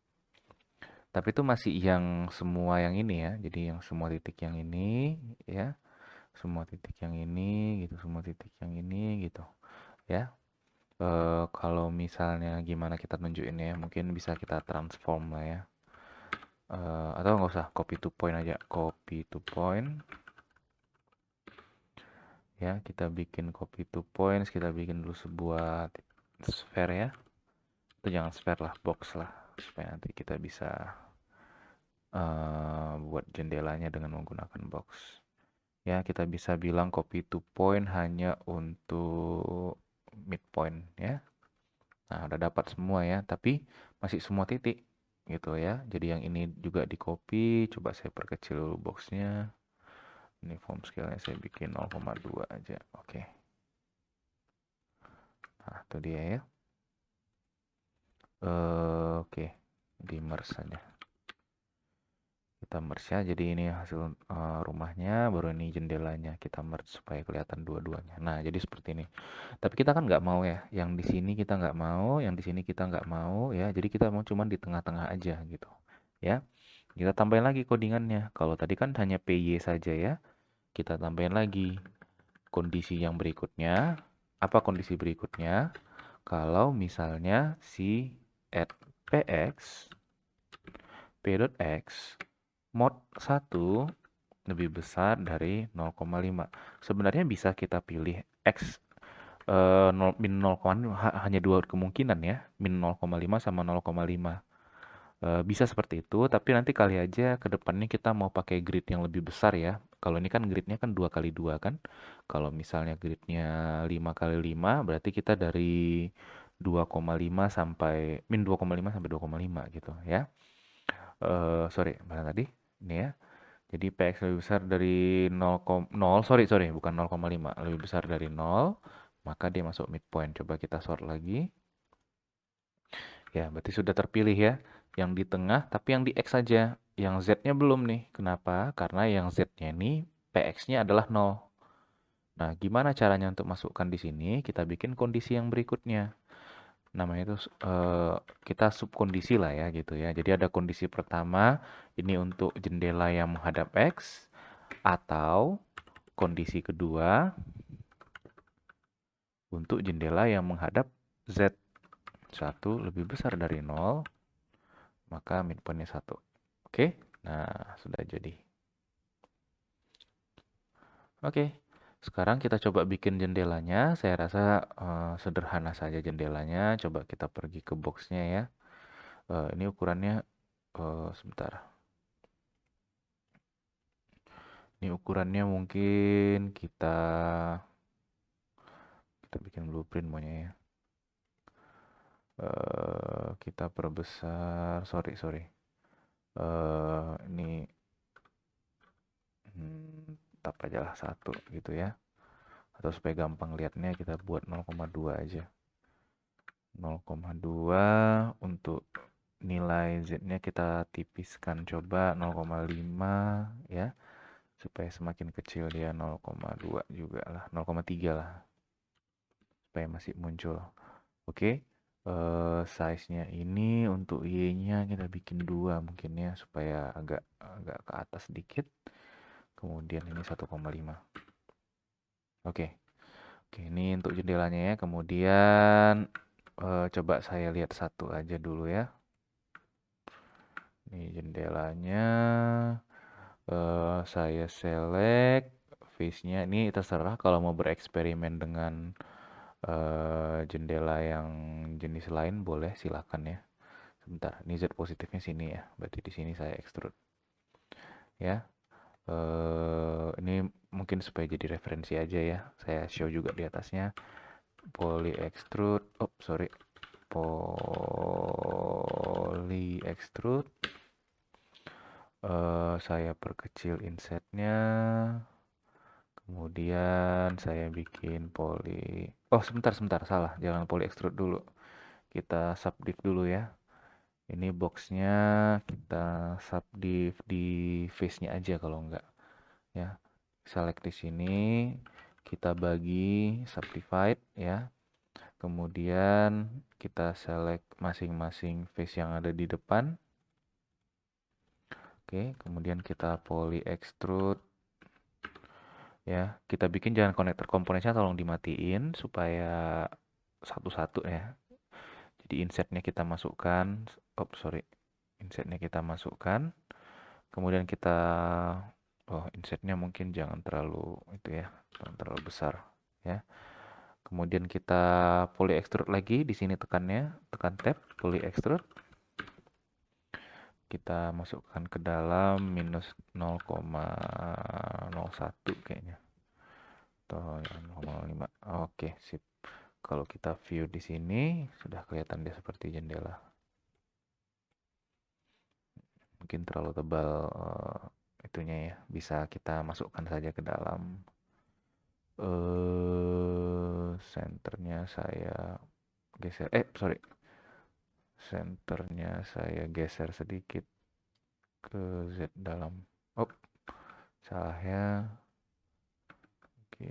A: Tapi itu masih yang semua yang ini ya. Jadi yang semua titik yang ini ya. semua titik yang ini gitu, semua titik yang ini gitu ya. Kalau misalnya gimana kita tunjukinnya ya, mungkin bisa kita transform lah ya. Atau nggak usah, copy to point aja, copy to point ya. Kita bikin copy to points, kita bikin dulu sebuah sphere ya. Itu jangan sphere lah, box lah, supaya nanti kita bisa buat jendelanya dengan menggunakan box ya. Kita bisa bilang copy to point hanya untuk midpoint ya. Nah, udah dapat semua ya, tapi masih semua titik gitu ya. Jadi yang ini juga di copy, coba saya perkecil dulu boxnya. Ini form scale-nya saya bikin 0,2 aja. Oke. Nah, itu dia ya. Oke, di merge saja. Kita merge ya, jadi ini hasil rumahnya, baru ini jendelanya. Kita merge supaya kelihatan dua-duanya. Nah, jadi seperti ini. Tapi kita kan nggak mau ya, yang di sini kita nggak mau, yang di sini kita nggak mau ya. Jadi kita mau cuman di tengah-tengah aja gitu ya. Kita tambahin lagi codingannya. Kalau tadi kan hanya PY saja ya, kita tambahin lagi kondisi yang berikutnya. Apa kondisi berikutnya? Kalau misalnya si at px p.x mod 1 lebih besar dari 0,5. Sebenarnya bisa kita pilih x 0, min 0,5, hanya dua kemungkinan ya, min 0,5 sama 0,5. Bisa seperti itu, tapi nanti kali aja ke depannya kita mau pakai grid yang lebih besar ya. Kalau ini kan gridnya kan 2 kali 2 kan. Kalau misalnya gridnya 5 kali 5, berarti kita dari 2,5 sampai min 2,5 sampai 2,5 gitu ya. Sorry, mana tadi? Ini ya. Jadi PX lebih besar dari 0, sorry, sorry, bukan 0,5, lebih besar dari 0, maka dia masuk midpoint. Coba kita sort lagi. Ya, berarti sudah terpilih ya. Yang di tengah, tapi yang di X saja. Yang Z-nya belum nih. Kenapa? Karena yang Z-nya ini, PX-nya adalah 0. Nah, gimana caranya untuk masukkan di sini? Kita bikin kondisi yang berikutnya. Namanya itu kita subkondisi lah ya gitu ya. Jadi ada kondisi pertama, ini untuk jendela yang menghadap X. Atau kondisi kedua, untuk jendela yang menghadap Z. 1 lebih besar dari 0, maka midpointnya 1. Oke, nah sudah jadi. Oke, sekarang kita coba bikin jendelanya. Saya rasa sederhana saja jendelanya. Coba kita pergi ke boxnya ya. Ini ukurannya, sebentar. Ini ukurannya mungkin kita bikin blueprint maunya ya. Kita perbesar, sorry. Ini tap aja lah 1 gitu ya. Atau supaya gampang lihatnya kita buat 0,2 aja. 0,2 untuk nilai Z-nya kita tipiskan coba 0,5 ya. Supaya semakin kecil dia 0,2 juga lah, 0,3 lah. Supaya masih muncul. Oke. Size-nya ini untuk Y-nya kita bikin 2 mungkin ya supaya agak ke atas sedikit. Kemudian ini 1,5. Oke. Oke, ini untuk jendelanya ya. Kemudian coba saya lihat satu aja dulu ya. Ini jendelanya. Saya select face-nya. Ini terserah kalau mau bereksperimen dengan jendela yang jenis lain boleh silakan ya. Sebentar, ini Z positifnya sini ya. Berarti di sini saya extrude ya. Ini mungkin supaya jadi referensi aja ya. Saya show juga di atasnya. Poly extrude. Oh, sorry. Poly extrude. Saya perkecil insetnya. Kemudian saya bikin poly. Oh, sebentar, salah. Jangan poly extrude dulu. Kita subdiv dulu ya. Ini boxnya kita subdiv di face-nya aja kalau enggak ya. Select di sini, kita bagi subdivide ya. Kemudian kita select masing-masing face yang ada di depan. Oke, kemudian kita poly extrude Ya, kita bikin jangan konektor komponennya tolong dimatiin supaya satu-satu ya. Jadi insertnya kita masukkan, oh sorry, insertnya kita masukkan, kemudian kita, oh insertnya mungkin jangan terlalu itu ya, jangan terlalu besar ya. Kemudian kita poly extrude lagi, di sini tekannya, tekan tab, poly extrude. Kita masukkan ke dalam minus 0,01 kayaknya. Atau 0,05. Oke, sip. Kalau kita view di sini, sudah kelihatan dia seperti jendela. Mungkin terlalu tebal itunya ya. Bisa kita masukkan saja ke dalam. Senternya saya geser. Sorry. Senternya saya geser sedikit ke Z dalam. Oh, salah ya. Oke,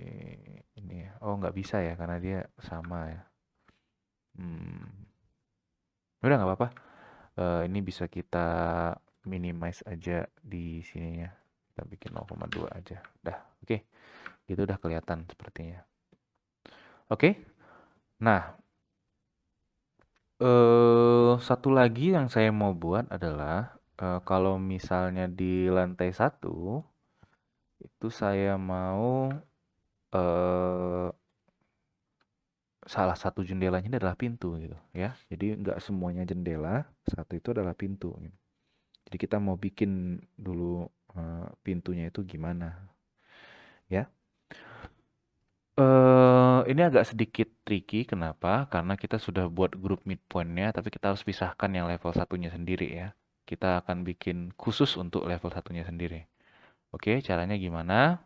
A: ini ya. Oh, nggak bisa ya karena dia sama ya. Udah nggak apa-apa. Ini bisa kita minimize aja di sininya. Kita bikin 0,2 aja. Dah, oke. Itu udah kelihatan sepertinya. Oke. Nah, satu lagi yang saya mau buat adalah kalau misalnya di lantai satu itu saya mau eh, salah satu jendelanya ini adalah pintu gitu ya. Jadi nggak semuanya jendela, satu itu adalah pintu. Gitu. Jadi kita mau bikin dulu pintunya itu gimana ya. Ini agak sedikit tricky, kenapa? Karena kita sudah buat grup midpoint-nya, tapi kita harus pisahkan yang level satunya sendiri ya. Kita akan bikin khusus untuk level satunya sendiri. Oke, caranya gimana?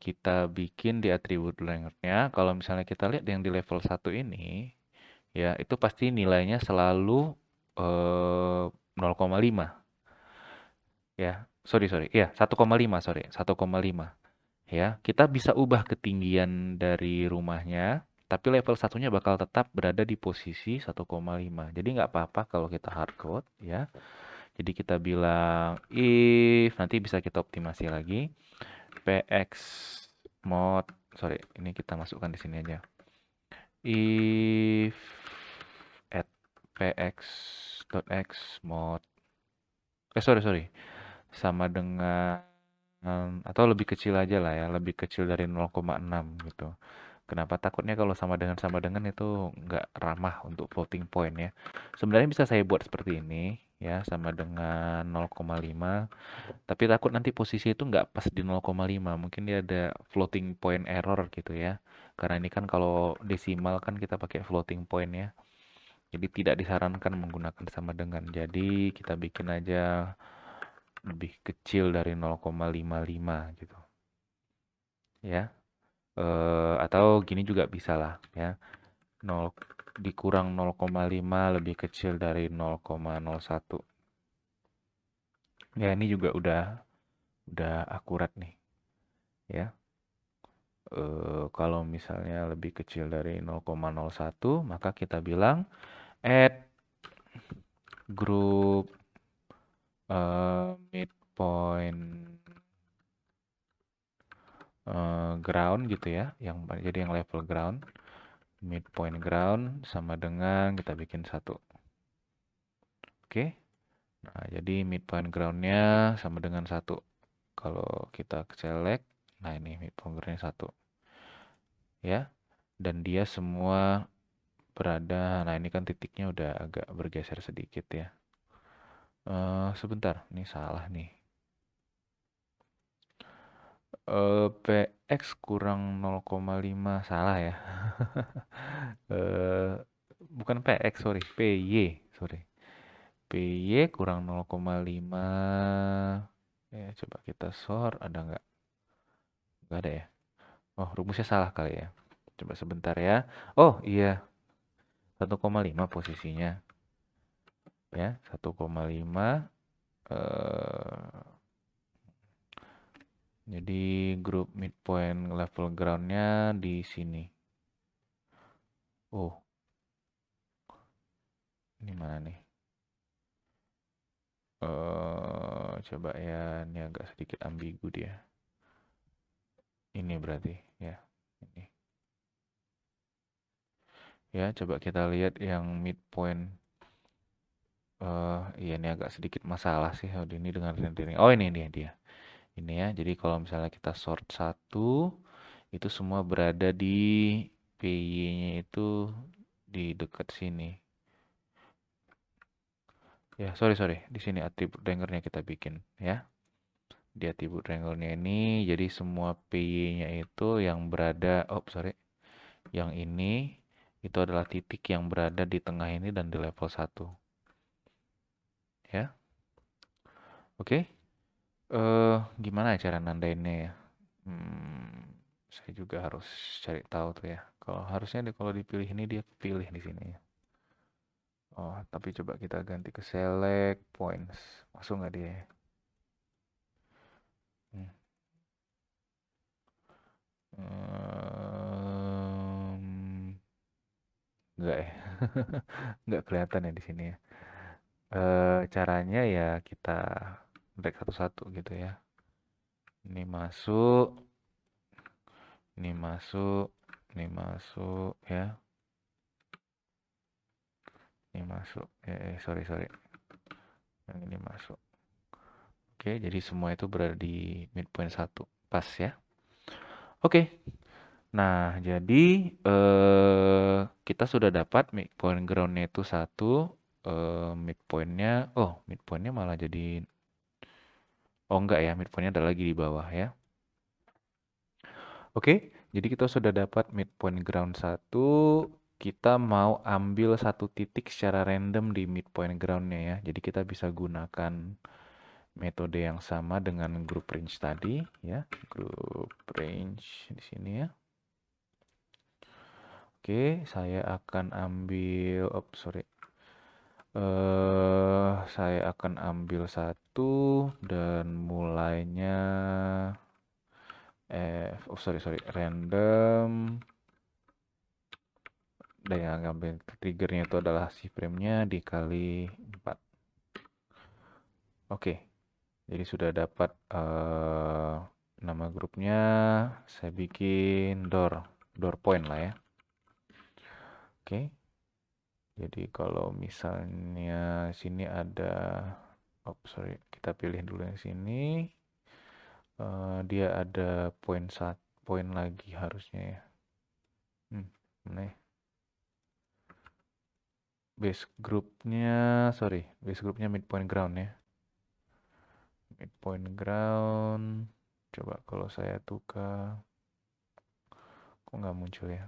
A: Kita bikin di atribut length-nya. Kalau misalnya kita lihat yang di level satu ini, ya itu pasti nilainya selalu 0,5 ya. Sorry. Iya, 1,5 sorry. 1,5 ya. Kita bisa ubah ketinggian dari rumahnya, tapi level satunya bakal tetap berada di posisi 1,5. Jadi nggak apa-apa kalau kita hardcode ya. Jadi kita bilang if, nanti bisa kita optimasi lagi. px mod, sorry, ini kita masukkan di sini aja. If at px.x mod, sorry, sama dengan atau lebih kecil aja lah ya, lebih kecil dari 0,6 gitu. Kenapa takutnya kalau sama dengan itu nggak ramah untuk floating point ya. Sebenarnya bisa saya buat seperti ini ya, sama dengan 0,5. Tapi takut nanti posisi itu nggak pas di 0,5. Mungkin dia ada floating point error gitu ya. Karena ini kan kalau desimal kan kita pakai floating point ya. Jadi tidak disarankan menggunakan sama dengan. Jadi kita bikin aja lebih kecil dari 0,55 gitu. Ya. Atau gini juga bisa lah ya. 0 dikurang 0,5 lebih kecil dari 0,01. Ya, ini juga udah akurat nih ya. Kalau misalnya lebih kecil dari 0,01, maka kita bilang add group midpoint ground gitu ya, yang jadi yang level ground, midpoint ground sama dengan kita bikin 1. Oke. Nah, jadi midpoint groundnya sama dengan 1. Kalau kita select, nah ini midpoint groundnya 1. Ya, dan dia semua berada, nah ini kan titiknya udah agak bergeser sedikit ya. Sebentar, ini salah nih. PX kurang 0,5 salah ya. Eh, bukan PX, sorry, PY, sorry. PY kurang 0,5. Coba kita sort, ada nggak? Nggak ada ya. Oh, rumusnya salah kali ya. Coba sebentar ya. Oh, iya. 1,5 posisinya. Ya, 1,5. Jadi grup midpoint level groundnya di sini. Oh, ini mana nih? Coba ya, ini agak sedikit ambigu dia. Ini berarti ya. Ini. Ya, coba kita lihat yang midpoint. Iya ini agak sedikit masalah sih. Oh, ini dengan rendering. Oh ini dia. Ini ya. Jadi kalau misalnya kita sort satu, itu semua berada di PY-nya itu di dekat sini. Ya, sorry. Di sini atribut rangernya kita bikin ya. Di atribut rangernya ini, jadi semua PY-nya itu yang berada, oh sorry, yang ini itu adalah titik yang berada di tengah ini dan di level satu. Ya, oke. Gimana ya cara nandainnya ya? Saya juga harus cari tahu tuh ya. Kalau harusnya kalau dipilih ini dia pilih di sini ya. Oh, tapi coba kita ganti ke select points. Masuk nggak dia? Hmm. Nggak ya. Nggak kelihatan ya di sini ya. Caranya ya kita drag satu-satu gitu ya. Ini masuk, ini masuk, ini masuk ya. Ini masuk. Sorry. Yang ini masuk. Oke, jadi semua itu berada di midpoint satu. Pas ya. Oke. Nah, jadi kita sudah dapat midpoint groundnya itu satu. Midpointnya malah jadi, oh enggak ya, midpointnya ada lagi di bawah ya. Oke, jadi kita sudah dapat midpoint ground satu. Kita mau ambil satu titik secara random di midpoint groundnya ya. Jadi kita bisa gunakan metode yang sama dengan group range tadi ya. Group range di sini ya. Oke, saya akan ambil, saya akan ambil satu dan mulainya, random. Dan yang ambil triggernya itu adalah si frame-nya dikali 4. Oke, jadi sudah dapat nama grupnya. Saya bikin door point lah ya. Oke, jadi kalau misalnya sini ada, kita pilih dulu yang sini. Dia ada point lagi harusnya ya. Mana ya? Base groupnya midpoint ground ya. Midpoint ground. Coba kalau saya tukar, kok nggak muncul ya?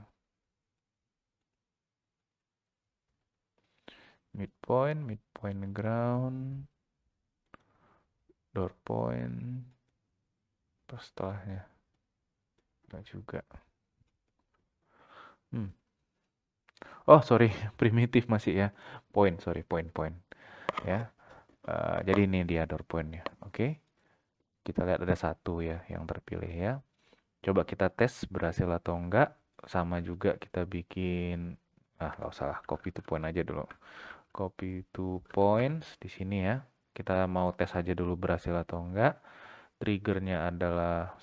A: Midpoint ground, door point, terus setelahnya nggak juga. Oh sorry, primitif masih ya. Point ya. Jadi ini dia door pointnya. Oke, kita lihat ada satu ya yang terpilih ya. Coba kita tes berhasil atau enggak. Sama juga kita bikin, nggak usah lah, copy to point aja dulu. Copy to points di sini ya. Kita mau tes aja dulu berhasil atau enggak. Triggernya adalah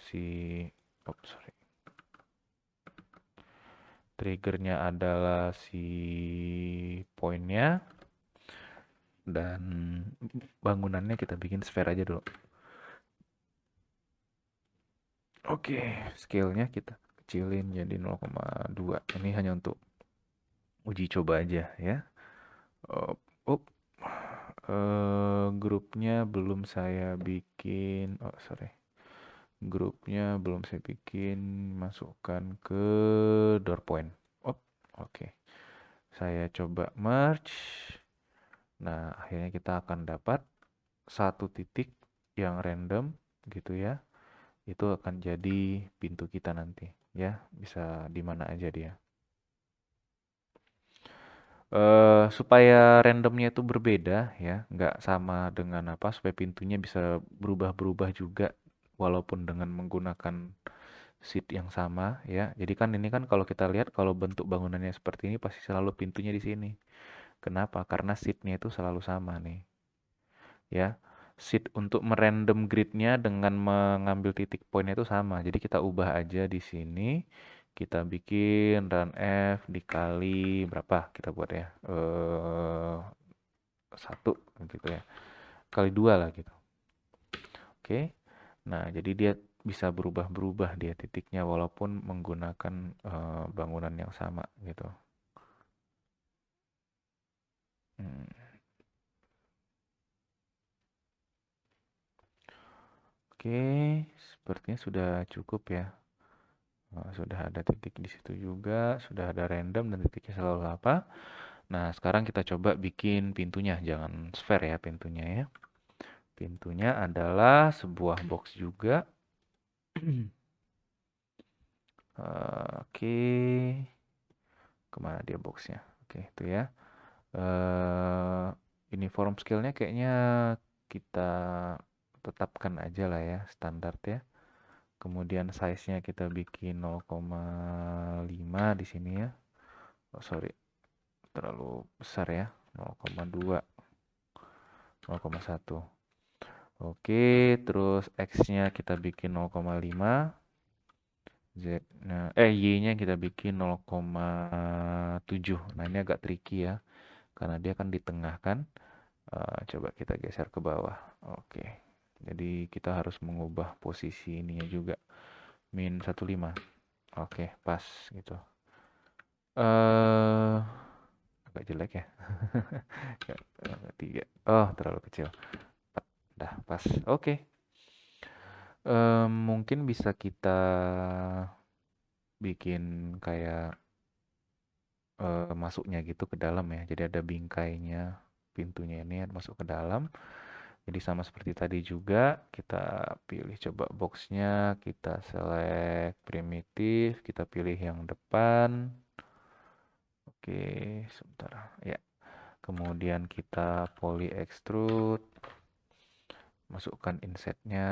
A: triggernya adalah si poinnya, dan bangunannya kita bikin sphere aja dulu. Oke, scale-nya kita kecilin jadi 0,2. Ini hanya untuk uji coba aja ya. Up, up. Grupnya belum saya bikin. Oh, sorry. Grupnya belum saya bikin. Masukkan ke door point. Oh, oke. Saya coba merge. Nah, akhirnya kita akan dapat satu titik yang random gitu ya. Itu akan jadi pintu kita nanti ya. Bisa di mana aja dia. Supaya randomnya itu berbeda ya, nggak sama dengan apa, supaya pintunya bisa berubah-berubah juga walaupun dengan menggunakan seed yang sama ya. Jadi kan ini kan kalau kita lihat kalau bentuk bangunannya seperti ini pasti selalu pintunya di sini. Kenapa? Karena seednya itu selalu sama nih ya. Sheet untuk merandom gridnya dengan mengambil titik poinnya itu sama. Jadi kita ubah aja di sini. Kita bikin run F dikali berapa kita buat ya? 1 gitu ya. Kali 2 lah gitu. Oke. Nah, jadi dia bisa berubah-berubah dia titiknya walaupun menggunakan bangunan yang sama gitu. Hmm. Oke, sepertinya sudah cukup ya. Sudah ada titik di situ juga, sudah ada random dan titiknya selalu apa. Nah, sekarang kita coba bikin pintunya, jangan sphere ya pintunya ya. Pintunya adalah sebuah box juga. Oke, kemana dia boxnya? Oke, itu ya. eh Uniform scale-nya kayaknya kita tetapkan aja lah ya, standar ya. Kemudian size-nya kita bikin 0,5 di sini ya. Oh, sorry, terlalu besar ya. 0,2, 0,1. Oke, terus X-nya kita bikin 0,5. Z, nah, Y-nya kita bikin 0,7. Nah, ini agak tricky ya, karena dia kan di tengah kan. Coba kita geser ke bawah. Oke, jadi kita harus mengubah posisi ininya juga. -1,5. Oke, pas gitu. eh Agak jelek ya. 3. Oh, terlalu kecil. 4. Dah, pas. Oke. Mungkin bisa kita bikin kayak masuknya gitu ke dalam ya. Jadi ada bingkainya, pintunya ini masuk ke dalam. Jadi sama seperti tadi juga, kita pilih coba boxnya, kita select primitif, kita pilih yang depan. Oke, sebentar. Ya, kemudian kita poly extrude, masukkan insetnya.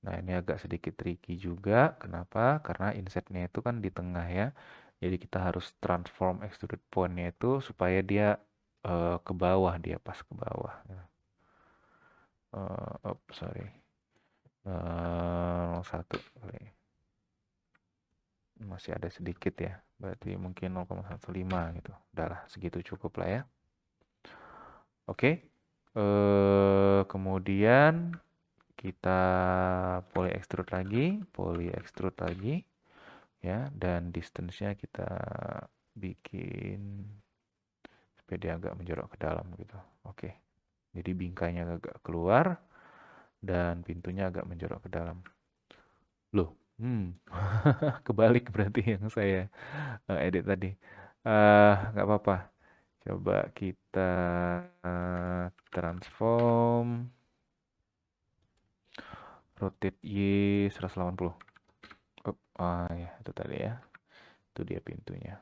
A: Nah, ini agak sedikit tricky juga. Kenapa? Karena insetnya itu kan di tengah ya. Jadi kita harus transform extruded point-nya itu supaya dia ke bawah, dia pas ke bawah. Oh, sorry. 0,1 kali. Masih ada sedikit ya. Berarti mungkin 0,15 gitu. Udahlah, segitu cukup lah ya. Oke. Kemudian kita poly extrude lagi ya, dan distance-nya kita bikin supaya dia agak menjorok ke dalam gitu. Oke. Jadi bingkainya agak keluar dan pintunya agak menjorok ke dalam. Loh, kebalik berarti yang saya edit tadi. Nggak apa-apa. Coba kita transform rotate Y 180. Ya, itu tadi ya. Itu dia pintunya.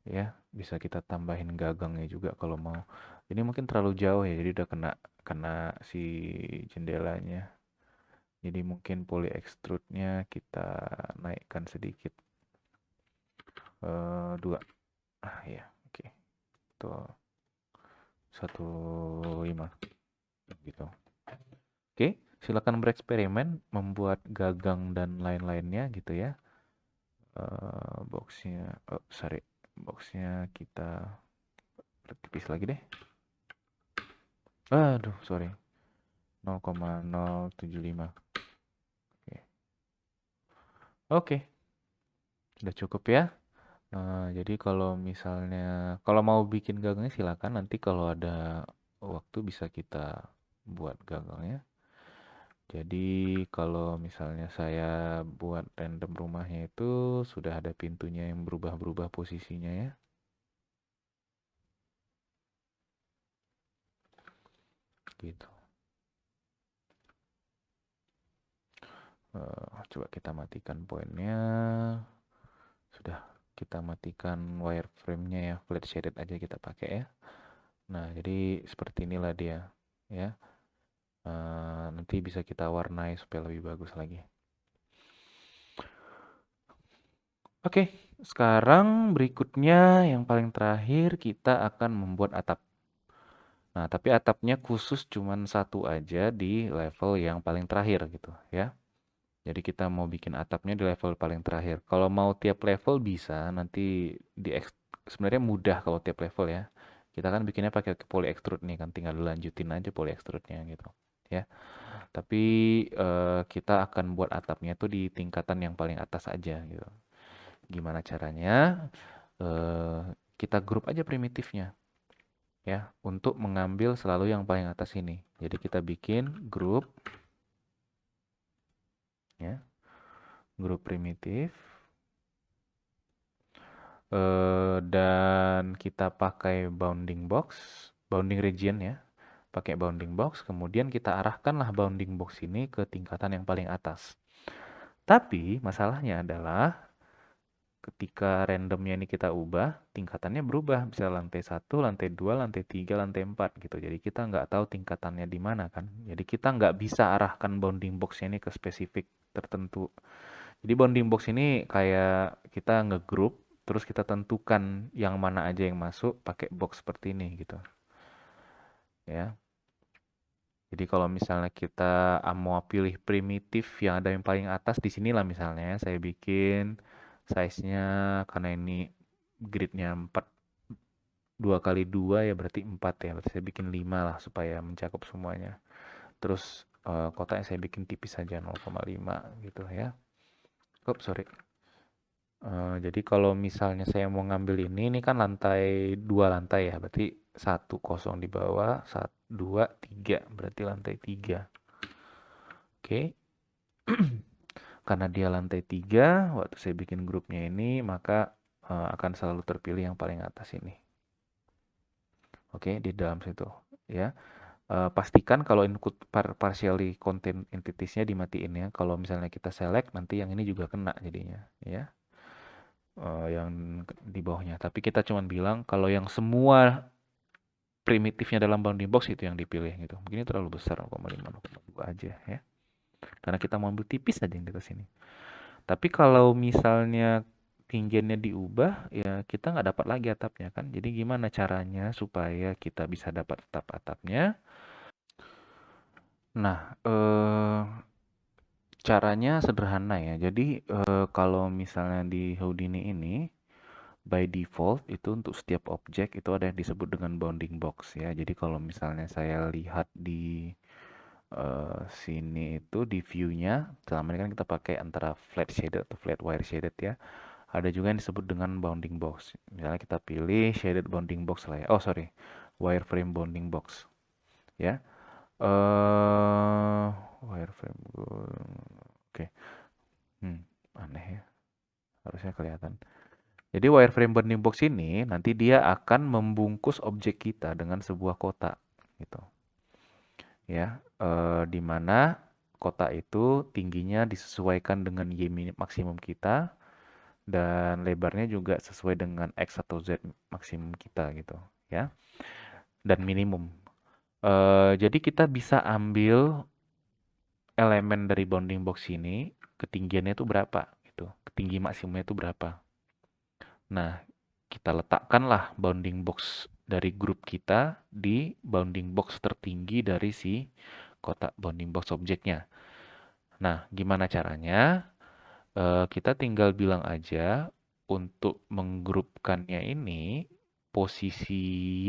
A: Ya, bisa kita tambahin gagangnya juga kalau mau. Ini mungkin terlalu jauh ya, jadi udah kena kena si jendelanya. Jadi mungkin poly extrude-nya kita naikkan sedikit. 2. Ya, oke. Tuh, 1,5 gitu. Oke, silakan bereksperimen membuat gagang dan lain-lainnya gitu ya. Boxnya, sorry, boxnya kita tipis lagi deh. Aduh, sorry, 0,075. Oke, oke, udah cukup ya. Jadi kalau misalnya, kalau mau bikin gagangnya silakan. Nanti kalau ada waktu bisa kita buat gagangnya. Jadi kalau misalnya saya buat random rumahnya itu sudah ada pintunya yang berubah-berubah posisinya ya. Gitu. Coba kita matikan poinnya. Sudah kita matikan wireframe-nya ya. Flat shaded aja kita pakai ya. Nah, jadi seperti inilah dia ya. Nanti bisa kita warnai supaya lebih bagus lagi. Oke, sekarang berikutnya yang paling terakhir kita akan membuat atap. Nah, tapi atapnya khusus cuman satu aja di level yang paling terakhir gitu ya. Jadi kita mau bikin atapnya di level paling terakhir. Kalau mau tiap level bisa, nanti di sebenarnya mudah kalau tiap level ya. Kita kan bikinnya pakai poly extrude nih kan, tinggal lanjutin aja poly extrude-nya gitu ya. Tapi kita akan buat atapnya tuh di tingkatan yang paling atas aja gitu. Gimana caranya? Eh, kita grup aja primitifnya ya untuk mengambil selalu yang paling atas ini. Jadi kita bikin grup ya, grup primitif dan kita pakai bounding box, bounding region ya. Pakai bounding box, kemudian kita arahkanlah bounding box ini ke tingkatan yang paling atas. Tapi masalahnya adalah ketika randomnya ini kita ubah, tingkatannya berubah. Bisa lantai 1, lantai 2, lantai 3, lantai 4 gitu. Jadi kita nggak tahu tingkatannya di mana kan. Jadi kita nggak bisa arahkan bounding box ini ke spesifik tertentu. Jadi bounding box ini kayak kita ngegroup, terus kita tentukan yang mana aja yang masuk pakai box seperti ini gitu. Ya. Jadi kalau misalnya kita mau pilih primitif yang ada yang paling atas di sinilah misalnya saya bikin size-nya karena ini grid-nya 4 2 kali 2 ya berarti 4 ya. Berarti saya bikin 5 lah supaya mencakup semuanya. Terus kotaknya saya bikin tipis saja 0,5 gitu ya. Sorry. Jadi kalau misalnya saya mau ngambil ini kan lantai 2 lantai ya. Berarti 1 kosong di bawah, 1 2 3 berarti lantai 3. Oke. Karena dia lantai 3, waktu saya bikin grupnya ini, maka akan selalu terpilih yang paling atas ini. Oke, di dalam situ. Ya, pastikan kalau input partially contain entities-nya dimatiin ya. Kalau misalnya kita select, nanti yang ini juga kena jadinya. Ya, yang di bawahnya. Tapi kita cuma bilang kalau yang semua primitifnya dalam bounding box itu yang dipilih gitu. Mungkin ini terlalu besar, 0,5, 0,2 aja ya. Karena kita mau ambil tipis aja yang di atas ini. Tapi kalau misalnya tingennya diubah, ya kita nggak dapat lagi atapnya kan. Jadi gimana caranya supaya kita bisa dapat atap-atapnya? Nah, caranya sederhana ya. Jadi kalau misalnya di Houdini ini, by default itu untuk setiap objek itu ada yang disebut dengan bounding box ya. Jadi kalau misalnya saya lihat di sini itu di view-nya, selama ini kan kita pakai antara flat shaded atau flat wire shaded ya. Ada juga yang disebut dengan bounding box. Misalnya kita pilih shaded bounding box lah ya. Oh sorry, wireframe bounding box ya. eh Wireframe. Oke. Hmm, aneh ya. Harusnya kelihatan. Jadi wireframe bounding box ini nanti dia akan membungkus objek kita dengan sebuah kotak gitu. Ya, di mana kotak itu tingginya disesuaikan dengan Y maksimum kita dan lebarnya juga sesuai dengan X atau Z maksimum kita gitu ya, dan minimum. Jadi kita bisa ambil elemen dari bounding box ini, ketinggiannya itu berapa gitu, ketinggi maksimumnya itu berapa. Nah, kita letakkanlah bounding box dari grup kita di bounding box tertinggi dari si kotak bounding box objeknya. Nah, gimana caranya? Kita tinggal bilang aja untuk menggrupkannya ini posisi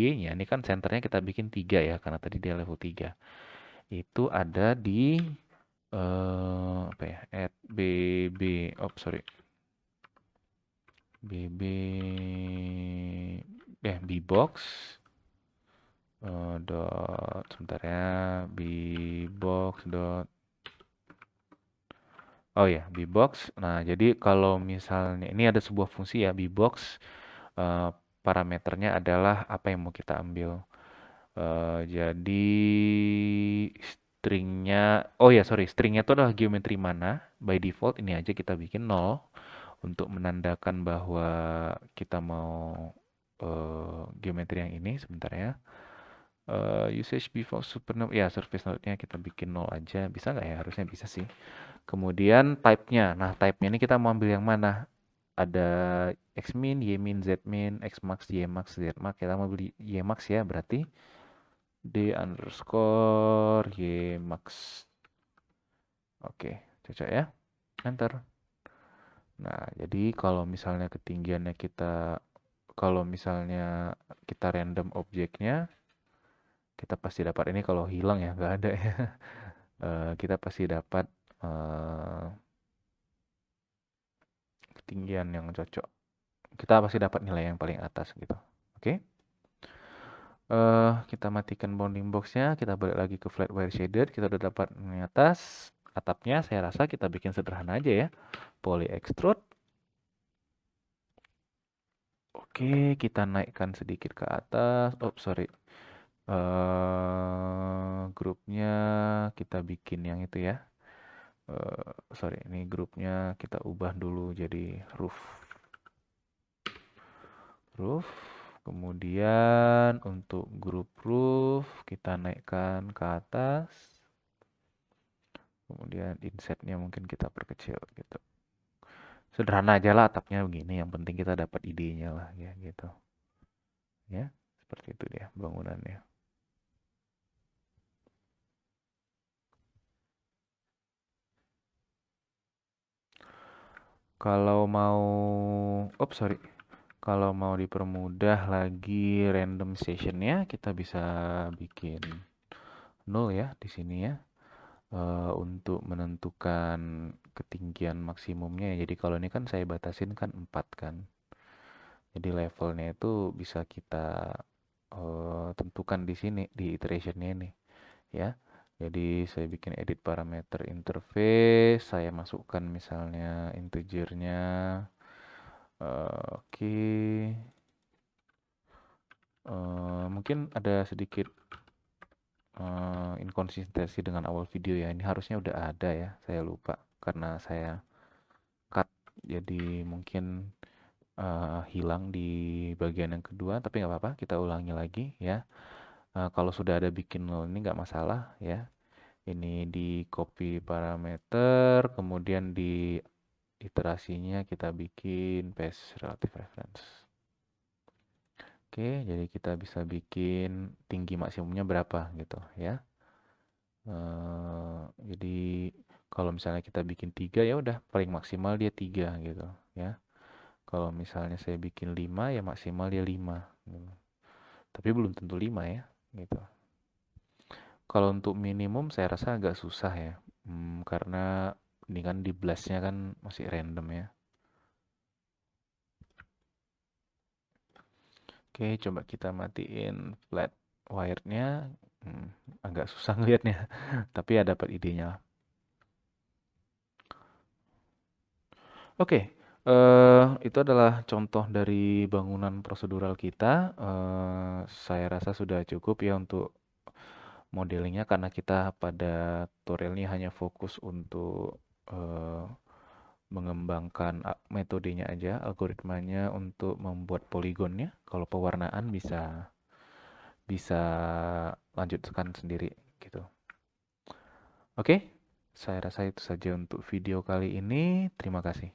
A: Y-nya, ini kan senternya kita bikin 3 ya, karena tadi dia level 3. Itu ada di apa ya? At BB, oh sorry, BB, Bbox dot sebentar ya, Bbox dot oh ya, Bbox. Nah, jadi kalau misalnya ini ada sebuah fungsi ya, Bbox eh, parameternya adalah apa yang mau kita ambil. Jadi stringnya, oh ya sorry, stringnya itu adalah geometri mana. By default ini aja kita bikin 0 untuk menandakan bahwa kita mau geometri yang ini. Sebentar ya. Usage before supernode, ya surface node-nya kita bikin 0 aja. Bisa nggak ya? Harusnya bisa sih. Kemudian type-nya. Nah, type-nya ini kita mau ambil yang mana? Ada Xmin, Ymin, Zmin, Xmax, Ymax, Zmax. Kita mau beli Ymax ya, berarti d_y max. Oke, cocok ya. Enter. Nah, jadi kalau misalnya kita random objeknya, kita pasti dapat ini. Kalau hilang ya nggak ada ya. Kita pasti dapat eh, ketinggian yang cocok. Kita pasti dapat nilai yang paling atas gitu. Oke. Kita matikan bounding boxnya, kita balik lagi ke flat wire shader. Kita udah dapat ini atas. Atapnya saya rasa kita bikin sederhana aja ya. Poly extrude. Oke, kita naikkan sedikit ke atas. Oh, sorry. Grupnya kita bikin yang itu ya. Sorry, ini grupnya kita ubah dulu jadi roof. Roof. Kemudian untuk grup roof kita naikkan ke atas. Kemudian insetnya mungkin kita perkecil gitu. Sederhana aja lah atapnya begini. Yang penting kita dapat idenya lah ya gitu. Ya, seperti itu dia bangunannya. Kalau mau, sorry. Kalau mau dipermudah lagi random sessionnya, kita bisa bikin 0 ya di sini ya. Untuk menentukan ketinggian maksimumnya ya. Jadi kalau ini kan saya batasin kan 4 kan. Jadi levelnya itu bisa kita tentukan di sini di iterationnya ini ya. Jadi saya bikin edit parameter interface, saya masukkan misalnya integernya. Oke. Mungkin ada sedikit inkonsistensi dengan awal video ya. Ini harusnya udah ada ya. Saya lupa karena saya cut. Jadi mungkin hilang di bagian yang kedua. Tapi nggak apa-apa. Kita ulangi lagi ya. Kalau sudah ada bikin nol ini nggak masalah ya. Ini di copy parameter. Kemudian di iterasinya kita bikin paste relative reference. Oke, jadi kita bisa bikin tinggi maksimumnya berapa gitu ya. Jadi kalau misalnya kita bikin 3 ya udah paling maksimal dia 3 gitu ya. Kalau misalnya saya bikin 5 ya maksimal dia 5 gitu. Tapi belum tentu 5 ya gitu. Kalau untuk minimum saya rasa agak susah ya. Karena ini kan di blastnya kan masih random ya. Oke, coba kita matiin flat wire-nya. Agak susah ngelihatnya, tapi ya dapat idenya. Oke, itu adalah contoh dari bangunan prosedural kita. Saya rasa sudah cukup ya untuk modelingnya karena kita pada tutorial ini hanya fokus untuk eh, mengembangkan metodenya aja, algoritmanya untuk membuat poligonnya. Kalau pewarnaan bisa bisa lanjutkan sendiri gitu. Oke, saya rasa itu saja untuk video kali ini. Terima kasih.